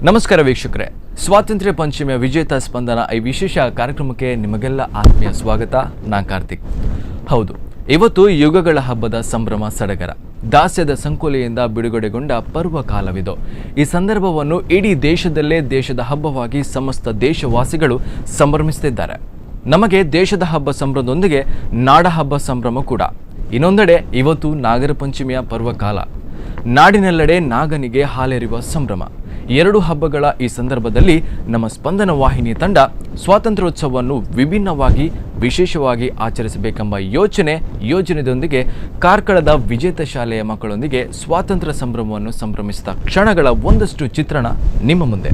ನಮಸ್ಕಾರ ವೀಕ್ಷಕರೇ, ಸ್ವಾತಂತ್ರ್ಯ ಪಂಚಮಿಯ ವಿಜೇತ ಸ್ಪಂದನ ಈ ವಿಶೇಷ ಕಾರ್ಯಕ್ರಮಕ್ಕೆ ನಿಮಗೆಲ್ಲ ಆತ್ಮೀಯ ಸ್ವಾಗತ. ನಾನು ಕಾರ್ತಿಕ್. ಹೌದು, ಇವತ್ತು ಯುಗಗಳ ಹಬ್ಬದ ಸಂಭ್ರಮ ಸಡಗರ, ದಾಸ್ಯದ ಸಂಕೋಲೆಯಿಂದ ಬಿಡುಗಡೆಗೊಂಡ ಪರ್ವಕಾಲವಿದು. ಈ ಸಂದರ್ಭವನ್ನು ಇಡೀ ದೇಶದಲ್ಲೇ ದೇಶದ ಹಬ್ಬವಾಗಿ ಸಮಸ್ತ ದೇಶವಾಸಿಗಳು ಸಂಭ್ರಮಿಸುತ್ತಿದ್ದಾರೆ. ನಮಗೆ ದೇಶದ ಹಬ್ಬ ಸಂಭ್ರಮದೊಂದಿಗೆ ನಾಡ ಹಬ್ಬ ಸಂಭ್ರಮ ಕೂಡ. ಇನ್ನೊಂದೆಡೆ ಇವತ್ತು ನಾಗರ ಪಂಚಮಿಯ ಪರ್ವಕಾಲ. ನಾಡಿನೆಲ್ಲೆಡೆ ನಾಗನಿಗೆ ಹಾಲೆರೆಯುವ ಸಂಭ್ರಮ. ಎರಡು ಹಬ್ಬಗಳ ಈ ಸಂದರ್ಭದಲ್ಲಿ ನಮ್ಮ ಸ್ಪಂದನ ವಾಹಿನಿ ತಂಡ ಸ್ವಾತಂತ್ರ್ಯೋತ್ಸವವನ್ನು ವಿಭಿನ್ನವಾಗಿ ವಿಶೇಷವಾಗಿ ಆಚರಿಸಬೇಕೆಂಬ ಯೋಜನೆಯೊಂದಿಗೆ ಕಾರ್ಕಳದ ವಿಜೇತ ಶಾಲೆಯ ಮಕ್ಕಳೊಂದಿಗೆ ಸ್ವಾತಂತ್ರ್ಯ ಸಂಭ್ರಮವನ್ನು ಸಂಭ್ರಮಿಸಿದ ಕ್ಷಣಗಳ ಒಂದಷ್ಟು ಚಿತ್ರಣ ನಿಮ್ಮ ಮುಂದೆ.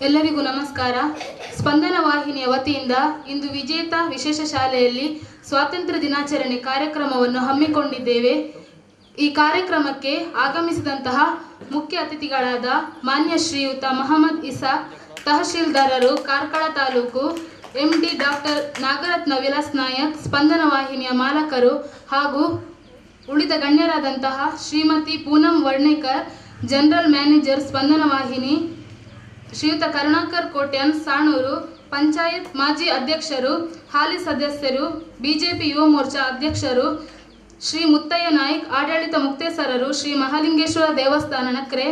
ಎಲ್ಲರಿಗೂ ನಮಸ್ಕಾರ. ಸ್ಪಂದನ ವಾಹಿನಿಯ ವತಿಯಿಂದ ಇಂದು ವಿಜೇತ ವಿಶೇಷ ಶಾಲೆಯಲ್ಲಿ ಸ್ವಾತಂತ್ರ್ಯ ದಿನಾಚರಣೆ ಕಾರ್ಯಕ್ರಮವನ್ನು ಹಮ್ಮಿಕೊಂಡಿದ್ದೇವೆ. ಈ ಕಾರ್ಯಕ್ರಮಕ್ಕೆ ಆಗಮಿಸಿದಂತಹ ಮುಖ್ಯ ಅತಿಥಿಗಳಾದ ಮಾನ್ಯ ಶ್ರೀಯುತ ಮೊಹಮ್ಮದ್ ಇಸಾಕ್ ತಹಶೀಲ್ದಾರರು ಕಾರ್ಕಳ ತಾಲೂಕು, MD ಡಾಕ್ಟರ್ ನಾಗರತ್ನ ವಿಲಾಸ್ ನಾಯಕ್ ಸ್ಪಂದನ ವಾಹಿನಿಯ ಮಾಲಕರು ಹಾಗೂ ಉಳಿದ ಗಣ್ಯರಾದಂತಹ ಶ್ರೀಮತಿ ಪೂನಂ ವರ್ಣೇಕರ್ ಜನರಲ್ ಮ್ಯಾನೇಜರ್ ಸ್ಪಂದನ ವಾಹಿನಿ, ಶ್ರೀಯುತ ಕರುಣಾಕರ್ ಕೋಟ್ಯಾನ್ ಸಾಣೂರು ಪಂಚಾಯತ್ ಮಾಜಿ ಅಧ್ಯಕ್ಷರು, ಹಾಲಿ ಸದಸ್ಯರು, ಬಿಜೆಪಿ ಯುವ ಮೋರ್ಚಾ ಅಧ್ಯಕ್ಷರು, ಶ್ರೀ ಮುತ್ತಯ್ಯ ನಾಯ್ಕ್ ಆಡಳಿತ ಮುಕ್ತೇಸರರು, ಶ್ರೀ ಮಹಾಲಿಂಗೇಶ್ವರ ದೇವಸ್ಥಾನ ನಕ್ರೆ,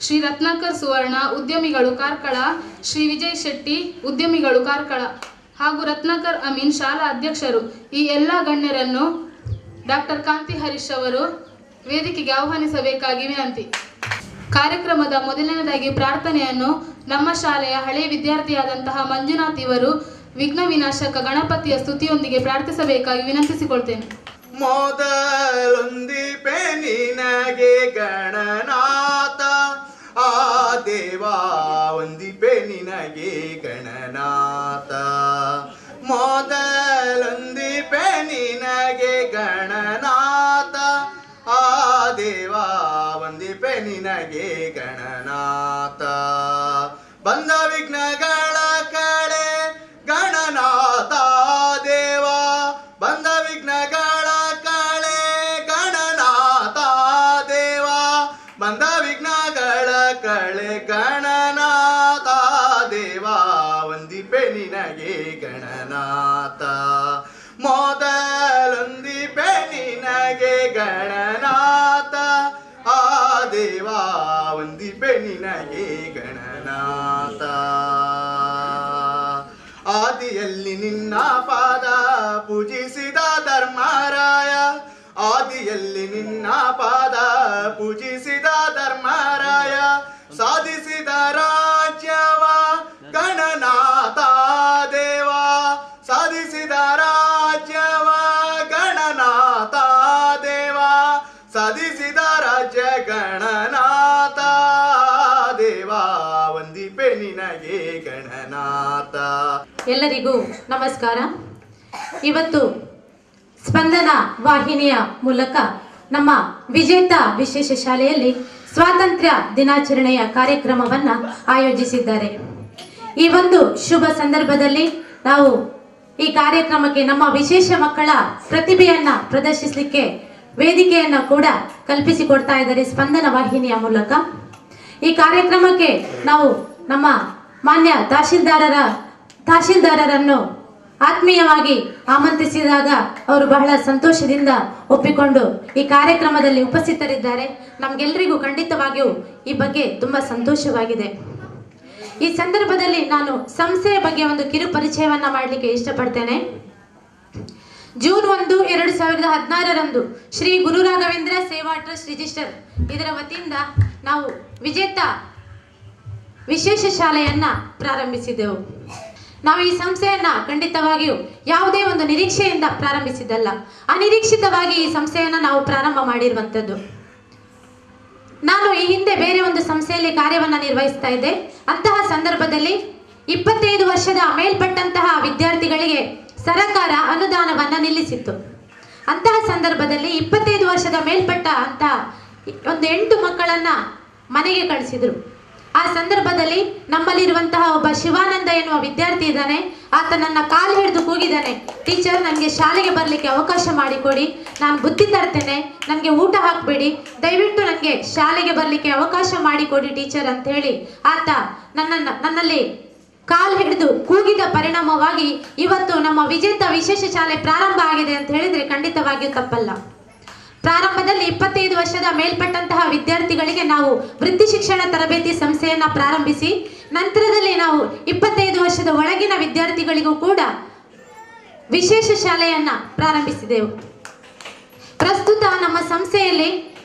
ಶ್ರೀ ರತ್ನಾಕರ್ ಸುವರ್ಣ ಉದ್ಯಮಿಗಳು ಕಾರ್ಕಳ, ಶ್ರೀ ವಿಜಯ್ ಶೆಟ್ಟಿ ಉದ್ಯಮಿಗಳು ಕಾರ್ಕಳ ಹಾಗೂ ರತ್ನಾಕರ್ ಅಮೀನ್ ಶಾಲಾ ಅಧ್ಯಕ್ಷರು, ಈ ಎಲ್ಲ ಗಣ್ಯರನ್ನು ಡಾಕ್ಟರ್ ಕಾಂತಿ ಹರೀಶ್ ಅವರು ವೇದಿಕೆಗೆ ಆಹ್ವಾನಿಸಬೇಕಾಗಿ ವಿನಂತಿ. ಕಾರ್ಯಕ್ರಮದ ಮೊದಲನೇದಾಗಿ ಪ್ರಾರ್ಥನೆಯನ್ನು ನಮ್ಮ ಶಾಲೆಯ ಹಳೆಯ ವಿದ್ಯಾರ್ಥಿಯಾದಂತಹ ಮಂಜುನಾಥ್ ಇವರು ವಿಘ್ನ ವಿನಾಶಕ ಗಣಪತಿಯ ಸ್ತುತಿಯೊಂದಿಗೆ ಪ್ರಾರ್ಥಿಸಬೇಕಾಗಿ ವಿನಂತಿಸಿಕೊಳ್ತೇನೆ. ಮೊದಲೊಂದಿಪೆ ನಿನಗೆ ಗಣನಾಥ, ಆ ದೇವಾ ಒಂದಿಪೆ ನಿನಗೆ ಗಣನಾಥ. ಮೊದಲೊಂದಿಪೆ ನಿನಗೆ ಗಣನಾಥ, ಆ ದೇವಾ ಒಂದಿಪೆ ನಿನಗೆ ಗಣನಾಥ. ಬಂದ ವಿಘ್ನಗಳ ಕಳೆ ಗಣನಾಥ ದೇವಾ, ಬಂದ ವಿಘ್ನಗಳ ಕಳೆ ಗಣನಾಥ ದೇವಾ, ಬಂದ ವಿಘ್ನಗಳ ಕಳೆ ಗಣನಾಥ ದೇವಾ ಒಂದಿಪೆ ನಿನಗೆ ಗಣನಾಥ. ಮೊದಲೊಂದಿಪೆ ನಿನಗೆ ಗಣನಾಥ, ಆ ದೇವಾ ಒಂದಿಪೆ ನಿನಗೆ ಗಣನಾಥ. ಆದಿಯಲ್ಲಿ ನಿನ್ನ ಪಾದ ಪೂಜಿಸಿದ ಧರ್ಮರಾಯ, ಆದಿಯಲ್ಲಿ ನಿನ್ನ ಪಾದ ಪೂಜಿಸಿದ ಧರ್ಮರಾಯ, ಸಾಧಿಸಿದ ರಾಜ್ಯವ ಗಣನಾಥ ದೇವಾ, ಸಾಧಿಸಿದ ರಾಜ್ಯವ ಗಣನಾಥ ದೇವಾ, ಸಾಧಿಸಿದ ರಾಜ್ಯ ಗಣನಾಥ ದೇವಾ ಒಂದಿಪೆ ನಿನಗೆ ಗಣನಾಥ. ಎಲ್ಲರಿಗೂ ನಮಸ್ಕಾರ. ಇವತ್ತು ಸ್ಪಂದನ ವಾಹಿನಿಯ ಮೂಲಕ ನಮ್ಮ ವಿಜೇತ ವಿಶೇಷ ಶಾಲೆಯಲ್ಲಿ ಸ್ವಾತಂತ್ರ್ಯ ದಿನಾಚರಣೆಯ ಕಾರ್ಯಕ್ರಮವನ್ನು ಆಯೋಜಿಸಿದ್ದಾರೆ. ಈ ಒಂದು ಶುಭ ಸಂದರ್ಭದಲ್ಲಿ ನಾವು ಈ ಕಾರ್ಯಕ್ರಮಕ್ಕೆ ನಮ್ಮ ವಿಶೇಷ ಮಕ್ಕಳ ಪ್ರತಿಭೆಯನ್ನ ಪ್ರದರ್ಶಿಸಲಿಕ್ಕೆ ವೇದಿಕೆಯನ್ನ ಕೂಡ ಕಲ್ಪಿಸಿಕೊಡ್ತಾ ಇದ್ದಾರೆ ಸ್ಪಂದನ ವಾಹಿನಿಯ ಮೂಲಕ. ಈ ಕಾರ್ಯಕ್ರಮಕ್ಕೆ ನಾವು ನಮ್ಮ ಮಾನ್ಯ ತಹಶೀಲ್ದಾರರನ್ನು ಆತ್ಮೀಯವಾಗಿ ಆಮಂತ್ರಿಸಿದಾಗ ಅವರು ಬಹಳ ಸಂತೋಷದಿಂದ ಒಪ್ಪಿಕೊಂಡು ಈ ಕಾರ್ಯಕ್ರಮದಲ್ಲಿ ಉಪಸ್ಥಿತರಿದ್ದಾರೆ. ನಮ್ಗೆಲ್ಲರಿಗೂ ಖಂಡಿತವಾಗಿಯೂ ಈ ಬಗ್ಗೆ ತುಂಬಾ ಸಂತೋಷವಾಗಿದೆ. ಈ ಸಂದರ್ಭದಲ್ಲಿ ನಾನು ಸಂಸ್ಥೆಯ ಬಗ್ಗೆ ಒಂದು ಕಿರು ಪರಿಚಯವನ್ನ ಮಾಡಲಿಕ್ಕೆ ಇಷ್ಟಪಡ್ತೇನೆ. ಜೂನ್ 1, 2016 ಶ್ರೀ ಗುರು ರಾಘವೇಂದ್ರ ಸೇವಾ ಟ್ರಸ್ಟ್ ರಿಜಿಸ್ಟರ್ ಇದರ ವತಿಯಿಂದ ನಾವು ವಿಜೇತ ವಿಶೇಷ ಶಾಲೆಯನ್ನ ಪ್ರಾರಂಭಿಸಿದೆವು. ನಾವು ಈ ಸಂಸ್ಥೆಯನ್ನ ಖಂಡಿತವಾಗಿಯೂ ಯಾವುದೇ ಒಂದು ನಿರೀಕ್ಷೆಯಿಂದ ಪ್ರಾರಂಭಿಸಿದ್ದಲ್ಲ, ಅನಿರೀಕ್ಷಿತವಾಗಿ ಈ ಸಂಸ್ಥೆಯನ್ನ ನಾವು ಪ್ರಾರಂಭ ಮಾಡಿರುವಂಥದ್ದು. ನಾನು ಈ ಹಿಂದೆ ಬೇರೆ ಒಂದು ಸಂಸ್ಥೆಯಲ್ಲಿ ಕಾರ್ಯವನ್ನ ನಿರ್ವಹಿಸ್ತಾ ಇದ್ದೆ. ಅಂತಹ ಸಂದರ್ಭದಲ್ಲಿ 25 ವರ್ಷದ ಮೇಲ್ಪಟ್ಟಂತಹ ವಿದ್ಯಾರ್ಥಿಗಳಿಗೆ ಸರ್ಕಾರ ಅನುದಾನವನ್ನ ನಿಲ್ಲಿಸಿತ್ತು. ಅಂತಹ ಸಂದರ್ಭದಲ್ಲಿ 25 ವರ್ಷದ ಮೇಲ್ಪಟ್ಟ ಅಂತ ಒಂದು 8 ಮಕ್ಕಳನ್ನ ಮನೆಗೆ ಕಳಿಸಿದ್ರು. ಆ ಸಂದರ್ಭದಲ್ಲಿ ನಮ್ಮಲ್ಲಿರುವಂತಹ ಒಬ್ಬ ಶಿವಾನಂದ ಎನ್ನುವ ವಿದ್ಯಾರ್ಥಿ ಇದ್ದಾನೆ. ಆತ ನನ್ನ ಕಾಲು ಹಿಡಿದು ಕೂಗಿದ್ದಾನೆ, ಟೀಚರ್ ನನಗೆ ಶಾಲೆಗೆ ಬರಲಿಕ್ಕೆ ಅವಕಾಶ ಮಾಡಿಕೊಡಿ, ನಾನು ಬುದ್ಧಿ ತರ್ತೇನೆ, ನನಗೆ ಊಟ ಹಾಕಬೇಡಿ, ದಯವಿಟ್ಟು ನನಗೆ ಶಾಲೆಗೆ ಬರಲಿಕ್ಕೆ ಅವಕಾಶ ಮಾಡಿಕೊಡಿ ಟೀಚರ್ ಅಂತ ಹೇಳಿ ಆತ ನನ್ನಲ್ಲಿ ಕಾಲು ಹಿಡಿದು ಕೂಗಿದ ಪರಿಣಾಮವಾಗಿ ಇವತ್ತು ನಮ್ಮ ವಿಜೇತ ವಿಶೇಷ ಶಾಲೆ ಪ್ರಾರಂಭ ಆಗಿದೆ ಅಂತ ಹೇಳಿದ್ರೆ ಖಂಡಿತವಾಗಿಯೂ ತಪ್ಪಲ್ಲ. ಪ್ರಾರಂಭದಲ್ಲಿ 25 ವರ್ಷದ ಮೇಲ್ಪಟ್ಟಂತಹ ವಿದ್ಯಾರ್ಥಿಗಳಿಗೆ ನಾವು ವೃತ್ತಿ ಶಿಕ್ಷಣ ತರಬೇತಿ ಸಂಸ್ಥೆಯನ್ನ ಪ್ರಾರಂಭಿಸಿ, ನಂತರದಲ್ಲಿ ನಾವು 25 ವರ್ಷದ ಒಳಗಿನ ವಿದ್ಯಾರ್ಥಿಗಳಿಗೂ ಕೂಡ ವಿಶೇಷ ಶಾಲೆಯನ್ನ ಪ್ರಾರಂಭಿಸಿದೆವು. ಪ್ರಸ್ತುತ ನಮ್ಮ ಸಂಸ್ಥೆಯಲ್ಲಿ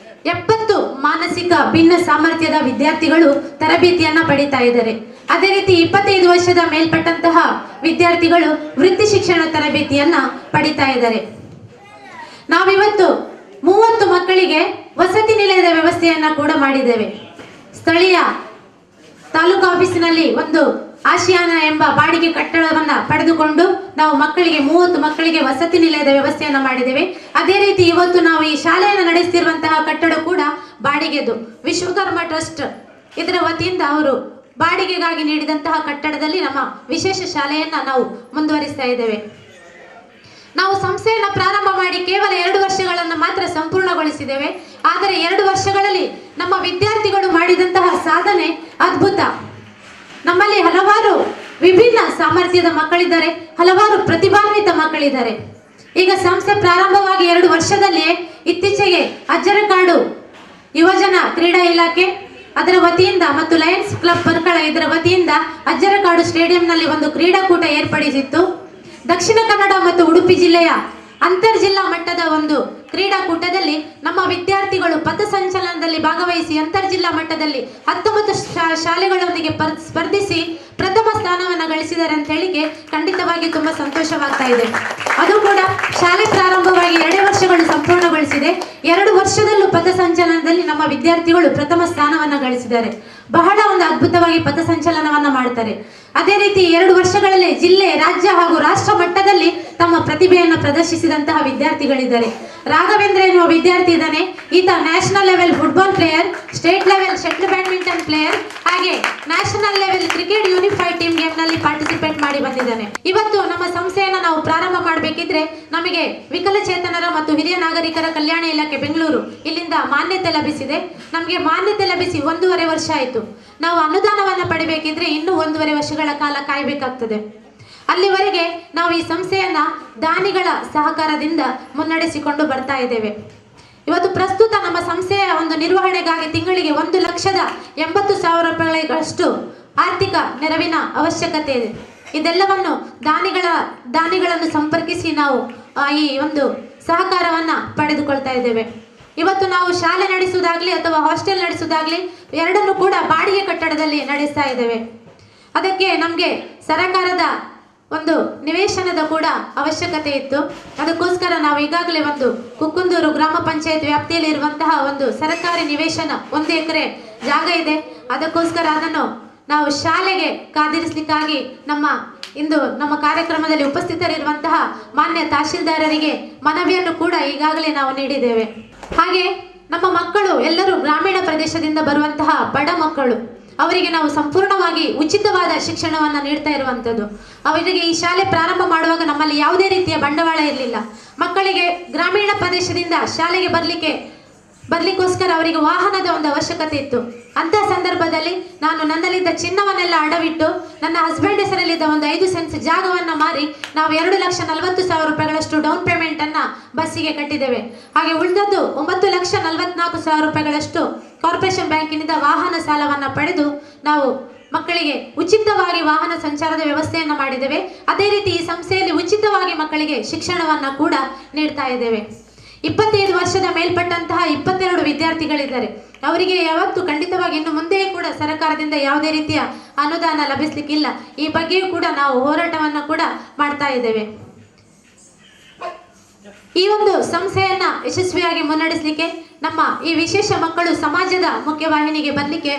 70 ಮಾನಸಿಕ ಭಿನ್ನ ಸಾಮರ್ಥ್ಯದ ವಿದ್ಯಾರ್ಥಿಗಳು ತರಬೇತಿಯನ್ನ ಪಡಿತಾ ಇದ್ದಾರೆ. ಅದೇ ರೀತಿ 25 ವರ್ಷದ ಮೇಲ್ಪಟ್ಟಂತಹ ವಿದ್ಯಾರ್ಥಿಗಳು ವೃತ್ತಿ ಶಿಕ್ಷಣ ತರಬೇತಿಯನ್ನ ಪಡಿತಾ ಇದ್ದಾರೆ. ನಾವಿವತ್ತು 30 ಮಕ್ಕಳಿಗೆ ವಸತಿ ನಿಲಯದ ವ್ಯವಸ್ಥೆಯನ್ನ ಕೂಡ ಮಾಡಿದ್ದೇವೆ. ಸ್ಥಳೀಯ ತಾಲೂಕು ಆಫೀಸಿನಲ್ಲಿ ಒಂದು ಆಶಿಯಾನ ಎಂಬ ಬಾಡಿಗೆ ಕಟ್ಟಡವನ್ನ ಪಡೆದುಕೊಂಡು ನಾವು ಮಕ್ಕಳಿಗೆ 30 ಮಕ್ಕಳಿಗೆ ವಸತಿ ನಿಲಯದ ವ್ಯವಸ್ಥೆಯನ್ನ ಮಾಡಿದ್ದೇವೆ. ಅದೇ ರೀತಿ ಇವತ್ತು ನಾವು ಈ ಶಾಲೆಯನ್ನು ನಡೆಸ್ತಿರುವಂತಹ ಕಟ್ಟಡ ಕೂಡ ಬಾಡಿಗೆದು. ವಿಶ್ವಕರ್ಮ ಟ್ರಸ್ಟ್ ಇದರ ವತಿಯಿಂದ ಅವರು ಬಾಡಿಗೆಗಾಗಿ ನೀಡಿದಂತಹ ಕಟ್ಟಡದಲ್ಲಿ ನಮ್ಮ ವಿಶೇಷ ಶಾಲೆಯನ್ನ ನಾವು ಮುಂದುವರಿಸ್ತಾ ಇದ್ದೇವೆ. ನಾವು ಸಂಸ್ಥೆಯನ್ನು ಪ್ರಾರಂಭ ಮಾಡಿ ಕೇವಲ 2 ವರ್ಷಗಳನ್ನು ಮಾತ್ರ ಸಂಪೂರ್ಣಗೊಳಿಸಿದ್ದೇವೆ. ಆದರೆ 2 ವರ್ಷಗಳಲ್ಲಿ ನಮ್ಮ ವಿದ್ಯಾರ್ಥಿಗಳು ಮಾಡಿದಂತಹ ಸಾಧನೆ ಅದ್ಭುತ. ನಮ್ಮಲ್ಲಿ ಹಲವಾರು ವಿಭಿನ್ನ ಸಾಮರ್ಥ್ಯದ ಮಕ್ಕಳಿದ್ದಾರೆ, ಹಲವಾರು ಪ್ರತಿಭಾನ್ವಿತ ಮಕ್ಕಳಿದ್ದಾರೆ. ಈಗ ಸಂಸ್ಥೆ ಪ್ರಾರಂಭವಾಗಿ 2 ವರ್ಷದಲ್ಲಿಯೇ ಇತ್ತೀಚೆಗೆ ಅಜ್ಜರಕಾಡು ಯುವಜನ ಕ್ರೀಡಾ ಇಲಾಖೆ ಅದರ ವತಿಯಿಂದ ಮತ್ತು ಲಯನ್ಸ್ ಕ್ಲಬ್ ಪರ್ಕಳ ಇದರ ವತಿಯಿಂದ ಅಜ್ಜರಕಾಡು ಸ್ಟೇಡಿಯಂನಲ್ಲಿ ಒಂದು ಕ್ರೀಡಾಕೂಟ ಏರ್ಪಡಿಸಿತ್ತು. ದಕ್ಷಿಣ ಕನ್ನಡ ಮತ್ತು ಉಡುಪಿ ಜಿಲ್ಲೆಯ ಅಂತರ್ಜಿಲ್ಲಾ ಮಟ್ಟದ ಒಂದು ಕ್ರೀಡಾಕೂಟದಲ್ಲಿ ನಮ್ಮ ವಿದ್ಯಾರ್ಥಿಗಳು ಪಥಸಂಚಲನದಲ್ಲಿ ಭಾಗವಹಿಸಿ ಅಂತರ್ಜಿಲ್ಲಾ ಮಟ್ಟದಲ್ಲಿ 19 ಶಾಲೆಗಳೊಂದಿಗೆ ಸ್ಪರ್ಧಿಸಿ ಪ್ರಥಮ ಸ್ಥಾನವನ್ನು ಗಳಿಸಿದ್ದಾರೆ ಅಂತ ಹೇಳಿಕೆ ಖಂಡಿತವಾಗಿ ತುಂಬಾ ಸಂತೋಷವಾಗ್ತಾ ಇದೆ. ಅದು ಕೂಡ ಶಾಲೆ ಪ್ರಾರಂಭವಾಗಿ 2 ವರ್ಷಗಳು ಸಂಪೂರ್ಣಗೊಳಿಸಿದೆ. 2 ವರ್ಷದಲ್ಲೂ ಪಥಸಂಚಲನದಲ್ಲಿ ನಮ್ಮ ವಿದ್ಯಾರ್ಥಿಗಳು ಪ್ರಥಮ ಸ್ಥಾನವನ್ನು ಗಳಿಸಿದ್ದಾರೆ. ಬಹಳ ಒಂದು ಅದ್ಭುತವಾಗಿ ಪಥಸಂಚಲನವನ್ನ ಮಾಡ್ತಾರೆ. ಅದೇ ರೀತಿ 2 ವರ್ಷಗಳಲ್ಲಿ ಜಿಲ್ಲೆ, ರಾಜ್ಯ ಹಾಗೂ ರಾಷ್ಟ್ರ ಮಟ್ಟದಲ್ಲಿ ತಮ್ಮ ಪ್ರತಿಭೆಯನ್ನು ಪ್ರದರ್ಶಿಸಿದಂತಹ ವಿದ್ಯಾರ್ಥಿಗಳಿದ್ದಾರೆ. ರಾಘವೇಂದ್ರ ಎನ್ನುವ ವಿದ್ಯಾರ್ಥಿ ಇದ್ದಾನೆ. ಈತ national level football player, state level shuttle badminton player, ಹಾಗೆ national level cricket unified team game ನಲ್ಲಿ ಪಾರ್ಟಿಸಿಪೇಟ್ ಮಾಡಿ ಬಂದಿದ್ದಾನೆ. ಇವತ್ತು ನಮ್ಮ ಸಂಸ್ಥೆಯನ್ನು ನಾವು ಪ್ರಾರಂಭ ಮಾಡಬೇಕಿದ್ರೆ ನಮಗೆ ವಿಕಲಚೇತನರ ಮತ್ತು ಹಿರಿಯ ನಾಗರಿಕರ ಕಲ್ಯಾಣ ಇಲಾಖೆ ಬೆಂಗಳೂರು ಇಲ್ಲಿಂದ ಮಾನ್ಯತೆ ಲಭಿಸಿದೆ. ನಮಗೆ ಮಾನ್ಯತೆ ಲಭಿಸಿ 1.5 ವರ್ಷ ಆಯಿತು. ನಾವು ಅನುದಾನವನ್ನು ಪಡಿಬೇಕಿದ್ರೆ ಇನ್ನೂ 1.5 ವರ್ಷಗಳ ಕಾಲ ಕಾಯಬೇಕಾಗ್ತದೆ. ಅಲ್ಲಿವರೆಗೆ ನಾವು ಈ ಸಂಸ್ಥೆಯನ್ನ ದಾನಿಗಳ ಸಹಕಾರದಿಂದ ಮುನ್ನಡೆಸಿಕೊಂಡು ಬರ್ತಾ ಇದ್ದೇವೆ. ಇವತ್ತು ಪ್ರಸ್ತುತ ನಮ್ಮ ಸಂಸ್ಥೆಯ ಒಂದು ನಿರ್ವಹಣೆಗಾಗಿ ತಿಂಗಳಿಗೆ 1,80,000 ರೂಪಾಯಿಗಳಷ್ಟು ಆರ್ಥಿಕ ನೆರವಿನ ಅವಶ್ಯಕತೆ ಇದೆ. ಇದೆಲ್ಲವನ್ನು ದಾನಿಗಳನ್ನು ಸಂಪರ್ಕಿಸಿ ನಾವು ಈ ಒಂದು ಸಹಕಾರವನ್ನ ಪಡೆದುಕೊಳ್ತಾ ಇದ್ದೇವೆ. ಇವತ್ತು ನಾವು ಶಾಲೆ ನಡೆಸುವುದಾಗ್ಲಿ ಅಥವಾ ಹಾಸ್ಟೆಲ್ ನಡೆಸುವುದಾಗ್ಲಿ ಎರಡನ್ನೂ ಕೂಡ ಬಾಡಿಗೆ ಕಟ್ಟಡದಲ್ಲಿ ನಡೆಸ್ತಾ ಇದ್ದೇವೆ. ಅದಕ್ಕೆ ನಮಗೆ ಸರಕಾರದ ಒಂದು ನಿವೇಶನದ ಕೂಡ ಅವಶ್ಯಕತೆ ಇತ್ತು. ಅದಕ್ಕೋಸ್ಕರ ನಾವು ಈಗಾಗಲೇ ಒಂದು ಕುಕ್ಕುಂದೂರು ಗ್ರಾಮ ಪಂಚಾಯತ್ ವ್ಯಾಪ್ತಿಯಲ್ಲಿ ಇರುವಂತಹ ಒಂದು ಸರ್ಕಾರಿ ನಿವೇಶನ 1 ಎಕರೆ ಜಾಗ ಇದೆ. ಅದಕ್ಕೋಸ್ಕರ ಅದನ್ನು ನಾವು ಶಾಲೆಗೆ ಕಾದಿರಿಸಲಿಕ್ಕಾಗಿ ಇಂದು ನಮ್ಮ ಕಾರ್ಯಕ್ರಮದಲ್ಲಿ ಉಪಸ್ಥಿತರಿರುವಂತಹ ಮಾನ್ಯ ತಹಶೀಲ್ದಾರರಿಗೆ ಮನವಿಯನ್ನು ಕೂಡ ಈಗಾಗಲೇ ನಾವು ನೀಡಿದ್ದೇವೆ. ಹಾಗೆ ನಮ್ಮ ಮಕ್ಕಳು ಎಲ್ಲರೂ ಗ್ರಾಮೀಣ ಪ್ರದೇಶದಿಂದ ಬರುವಂತಹ ಬಡ ಮಕ್ಕಳು, ಅವರಿಗೆ ನಾವು ಸಂಪೂರ್ಣವಾಗಿ ಉಚಿತವಾದ ಶಿಕ್ಷಣವನ್ನು ನೀಡ್ತಾ ಇರುವಂಥದ್ದು. ಅವರಿಗೆ ಈ ಶಾಲೆ ಪ್ರಾರಂಭ ಮಾಡುವಾಗ ನಮ್ಮಲ್ಲಿ ಯಾವುದೇ ರೀತಿಯ ಬಂಡವಾಳ ಇರಲಿಲ್ಲ. ಮಕ್ಕಳಿಗೆ ಗ್ರಾಮೀಣ ಪ್ರದೇಶದಿಂದ ಶಾಲೆಗೆ ಬರ್ಲಿಕ್ಕೋಸ್ಕರ ಅವರಿಗೆ ವಾಹನದ ಒಂದು ಅವಶ್ಯಕತೆ ಇತ್ತು. ಅಂತ ಸಂದರ್ಭದಲ್ಲಿ ನಾನು ನನ್ನಲ್ಲಿದ್ದ ಚಿನ್ನವನ್ನೆಲ್ಲ ಅಡವಿಟ್ಟು ನನ್ನ ಹಸ್ಬೆಂಡ್ ಹೆಸರಲ್ಲಿದ್ದ ಒಂದು 5 ಸೆಂಟ್ಸ್ ಜಾಗವನ್ನು ಮಾರಿ ನಾವು 2,40,000 ರೂಪಾಯಿಗಳಷ್ಟು ಡೌನ್ ಪೇಮೆಂಟ್ ಅನ್ನ ಬಸ್ಸಿಗೆ ಕಟ್ಟಿದ್ದೇವೆ. ಹಾಗೆ ಉಳಿದದ್ದು 9,44,000 ರೂಪಾಯಿಗಳಷ್ಟು ಕಾರ್ಪೊರೇಷನ್ ಬ್ಯಾಂಕಿನಿಂದ ವಾಹನ ಸಾಲವನ್ನು ಪಡೆದು ನಾವು ಮಕ್ಕಳಿಗೆ ಉಚಿತವಾಗಿ ವಾಹನ ಸಂಚಾರದ ವ್ಯವಸ್ಥೆಯನ್ನು ಮಾಡಿದ್ದೇವೆ. ಅದೇ ರೀತಿ ಈ ಸಂಸ್ಥೆಯಲ್ಲಿ ಉಚಿತವಾಗಿ ಮಕ್ಕಳಿಗೆ ಶಿಕ್ಷಣವನ್ನ ಕೂಡ ನೀಡ್ತಾ ಇದ್ದೇವೆ. 25 ವರ್ಷದ ಮೇಲ್ಪಟ್ಟಂತಹ 22 ವಿದ್ಯಾರ್ಥಿಗಳಿದ್ದಾರೆ. ಅವರಿಗೆ ಯಾವತ್ತು ಖಂಡಿತವಾಗಿ ಇನ್ನು ಮುಂದೆಯೂ ಕೂಡ ಸರ್ಕಾರದಿಂದ ಯಾವುದೇ ರೀತಿಯ ಅನುದಾನ ಲಭಿಸಲಿಕ್ಕಿಲ್ಲ. ಈ ಬಗ್ಗೆಯೂ ಕೂಡ ನಾವು ಹೋರಾಟವನ್ನು ಕೂಡ ಮಾಡ್ತಾ ಇದ್ದೇವೆ. ಈ ಒಂದು ಸಂಸ್ಥೆಯನ್ನ ಯಶಸ್ವಿಯಾಗಿ ಮುನ್ನಡೆಸಲಿಕ್ಕೆ ನಮ್ಮ ಈ ವಿಶೇಷ ಮಕ್ಕಳು ಸಮಾಜದ ಮುಖ್ಯವಾಹಿನಿಗೆ ಬರಲಿಕ್ಕೆ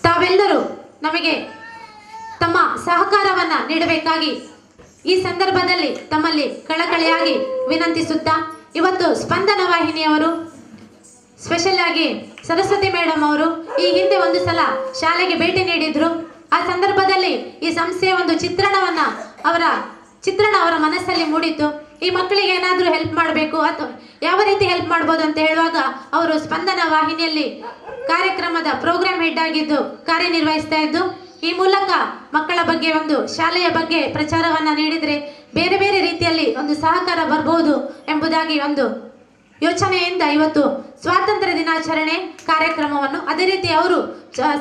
ತಾವೆಲ್ಲರೂ ನಮಗೆ ತಮ್ಮ ಸಹಕಾರವನ್ನ ನೀಡಬೇಕಾಗಿ ಈ ಸಂದರ್ಭದಲ್ಲಿ ತಮ್ಮಲ್ಲಿ ಕಳಕಳಿಯಾಗಿ ವಿನಂತಿಸುತ್ತಾ, ಇವತ್ತು ಸ್ಪಂದನ ವಾಹಿನಿಯವರು ಸ್ಪೆಷಲ್ ಆಗಿ ಸರಸ್ವತಿ ಮೇಡಮ್ ಅವರು ಈ ಹಿಂದೆ ಒಂದು ಸಲ ಶಾಲೆಗೆ ಭೇಟಿ ನೀಡಿದ್ರು. ಆ ಸಂದರ್ಭದಲ್ಲಿ ಈ ಸಂಸ್ಥೆಯ ಒಂದು ಚಿತ್ರಣ ಅವರ ಮನಸ್ಸಲ್ಲಿ ಮೂಡಿತು. ಈ ಮಕ್ಕಳಿಗೆ ಏನಾದರೂ ಹೆಲ್ಪ್ ಮಾಡಬೇಕು ಅಥವಾ ಯಾವ ರೀತಿ ಹೆಲ್ಪ್ ಮಾಡ್ಬೋದು ಅಂತ ಹೇಳುವಾಗ ಅವರು ಸ್ಪಂದನ ವಾಹಿನಿಯಲ್ಲಿ ಕಾರ್ಯಕ್ರಮದ ಪ್ರೋಗ್ರಾಮ್ ಹೆಡ್ ಆಗಿದ್ದು ಕಾರ್ಯನಿರ್ವಹಿಸ್ತಾ ಇದ್ದು, ಈ ಮೂಲಕ ಮಕ್ಕಳ ಬಗ್ಗೆ ಒಂದು ಶಾಲೆಯ ಬಗ್ಗೆ ಪ್ರಚಾರವನ್ನ ನೀಡಿದ್ರೆ ಬೇರೆ ಬೇರೆ ರೀತಿಯಲ್ಲಿ ಒಂದು ಸಹಕಾರ ಬರ್ಬೋದು ಎಂಬುದಾಗಿ ಒಂದು ಯೋಚನೆಯಿಂದ ಇವತ್ತು ಸ್ವಾತಂತ್ರ್ಯ ದಿನಾಚರಣೆ ಕಾರ್ಯಕ್ರಮವನ್ನು, ಅದೇ ರೀತಿ ಅವರು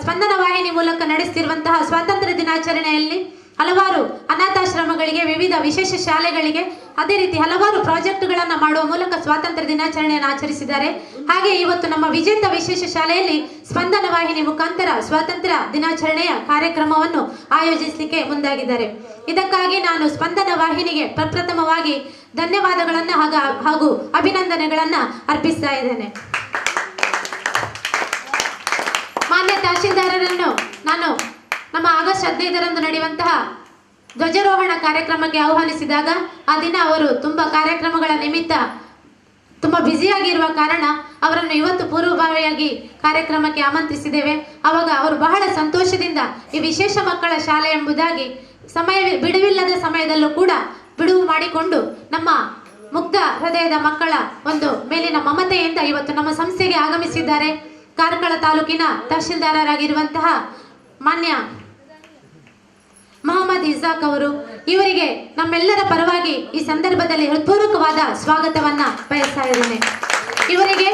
ಸ್ಪಂದನ ವಾಹಿನಿ ಮೂಲಕ ನಡೆಸ್ತಿರುವಂತಹ ಸ್ವಾತಂತ್ರ್ಯ ದಿನಾಚರಣೆಯಲ್ಲಿ ಹಲವಾರು ಅನಾಥಾಶ್ರಮಗಳಿಗೆ, ವಿವಿಧ ವಿಶೇಷ ಶಾಲೆಗಳಿಗೆ, ಅದೇ ರೀತಿ ಹಲವಾರು ಪ್ರಾಜೆಕ್ಟ್ಗಳನ್ನ ಮಾಡುವ ಮೂಲಕ ಸ್ವಾತಂತ್ರ್ಯ ದಿನಾಚರಣೆಯನ್ನು ಆಚರಿಸಿದ್ದಾರೆ. ಹಾಗೆ ಇವತ್ತು ನಮ್ಮ ವಿಜೇತ ವಿಶೇಷ ಶಾಲೆಯಲ್ಲಿ ಸ್ಪಂದನ ವಾಹಿನಿ ಮುಖಾಂತರ ಸ್ವಾತಂತ್ರ್ಯ ದಿನಾಚರಣೆಯ ಕಾರ್ಯಕ್ರಮವನ್ನು ಆಯೋಜಿಸಲಿಕ್ಕೆ ಮುಂದಾಗಿದ್ದಾರೆ. ಇದಕ್ಕಾಗಿ ನಾನು ಸ್ಪಂದನ ವಾಹಿನಿಗೆ ಪ್ರಪ್ರಥಮವಾಗಿ ಧನ್ಯವಾದಗಳನ್ನ ಹಾಗೂ ಅಭಿನಂದನೆಗಳನ್ನ ಅರ್ಪಿಸ್ತಾ ಇದ್ದೇನೆ. ಮಾನ್ಯ ತಹಶೀಲ್ದಾರರನ್ನು ನಾನು ನಮ್ಮ ಆಗಸ್ಟ್ 15ರಂದು ನಡೆಯುವಂತಹ ಧ್ವಜಾರೋಹಣ ಕಾರ್ಯಕ್ರಮಕ್ಕೆ ಆಹ್ವಾನಿಸಿದಾಗ ಆ ದಿನ ಅವರು ತುಂಬ ಕಾರ್ಯಕ್ರಮಗಳ ನಿಮಿತ್ತ ತುಂಬ ಬ್ಯುಸಿಯಾಗಿರುವ ಕಾರಣ ಅವರನ್ನು ಇವತ್ತು ಪೂರ್ವಭಾವಿಯಾಗಿ ಕಾರ್ಯಕ್ರಮಕ್ಕೆ ಆಮಂತ್ರಿಸಿದ್ದೇವೆ. ಆವಾಗ ಅವರು ಬಹಳ ಸಂತೋಷದಿಂದ ಈ ವಿಶೇಷ ಮಕ್ಕಳ ಶಾಲೆ ಎಂಬುದಾಗಿ ಬಿಡುವಿಲ್ಲದ ಸಮಯದಲ್ಲೂ ಕೂಡ ಬಿಡುವು ಮಾಡಿಕೊಂಡು ನಮ್ಮ ಮುಗ್ಧ ಹೃದಯದ ಮಕ್ಕಳ ಒಂದು ಮೇಲಿನ ಮಮತೆಯಿಂದ ಇವತ್ತು ನಮ್ಮ ಸಂಸ್ಥೆಗೆ ಆಗಮಿಸಿದ್ದಾರೆ. ಕಾರ್ಕಳ ತಾಲೂಕಿನ ತಹಶೀಲ್ದಾರರಾಗಿರುವಂತಹ ಮಾನ್ಯ ಮೊಹಮ್ಮದ್ ಇಸಾಕ್ ಅವರು, ಇವರಿಗೆ ನಮ್ಮೆಲ್ಲರ ಪರವಾಗಿ ಈ ಸಂದರ್ಭದಲ್ಲಿ ಹೃತ್ಪೂರ್ವಕವಾದ ಸ್ವಾಗತವನ್ನ ಬಯಸ್ತಾ ಇದ್ದೇನೆ. ಇವರಿಗೆ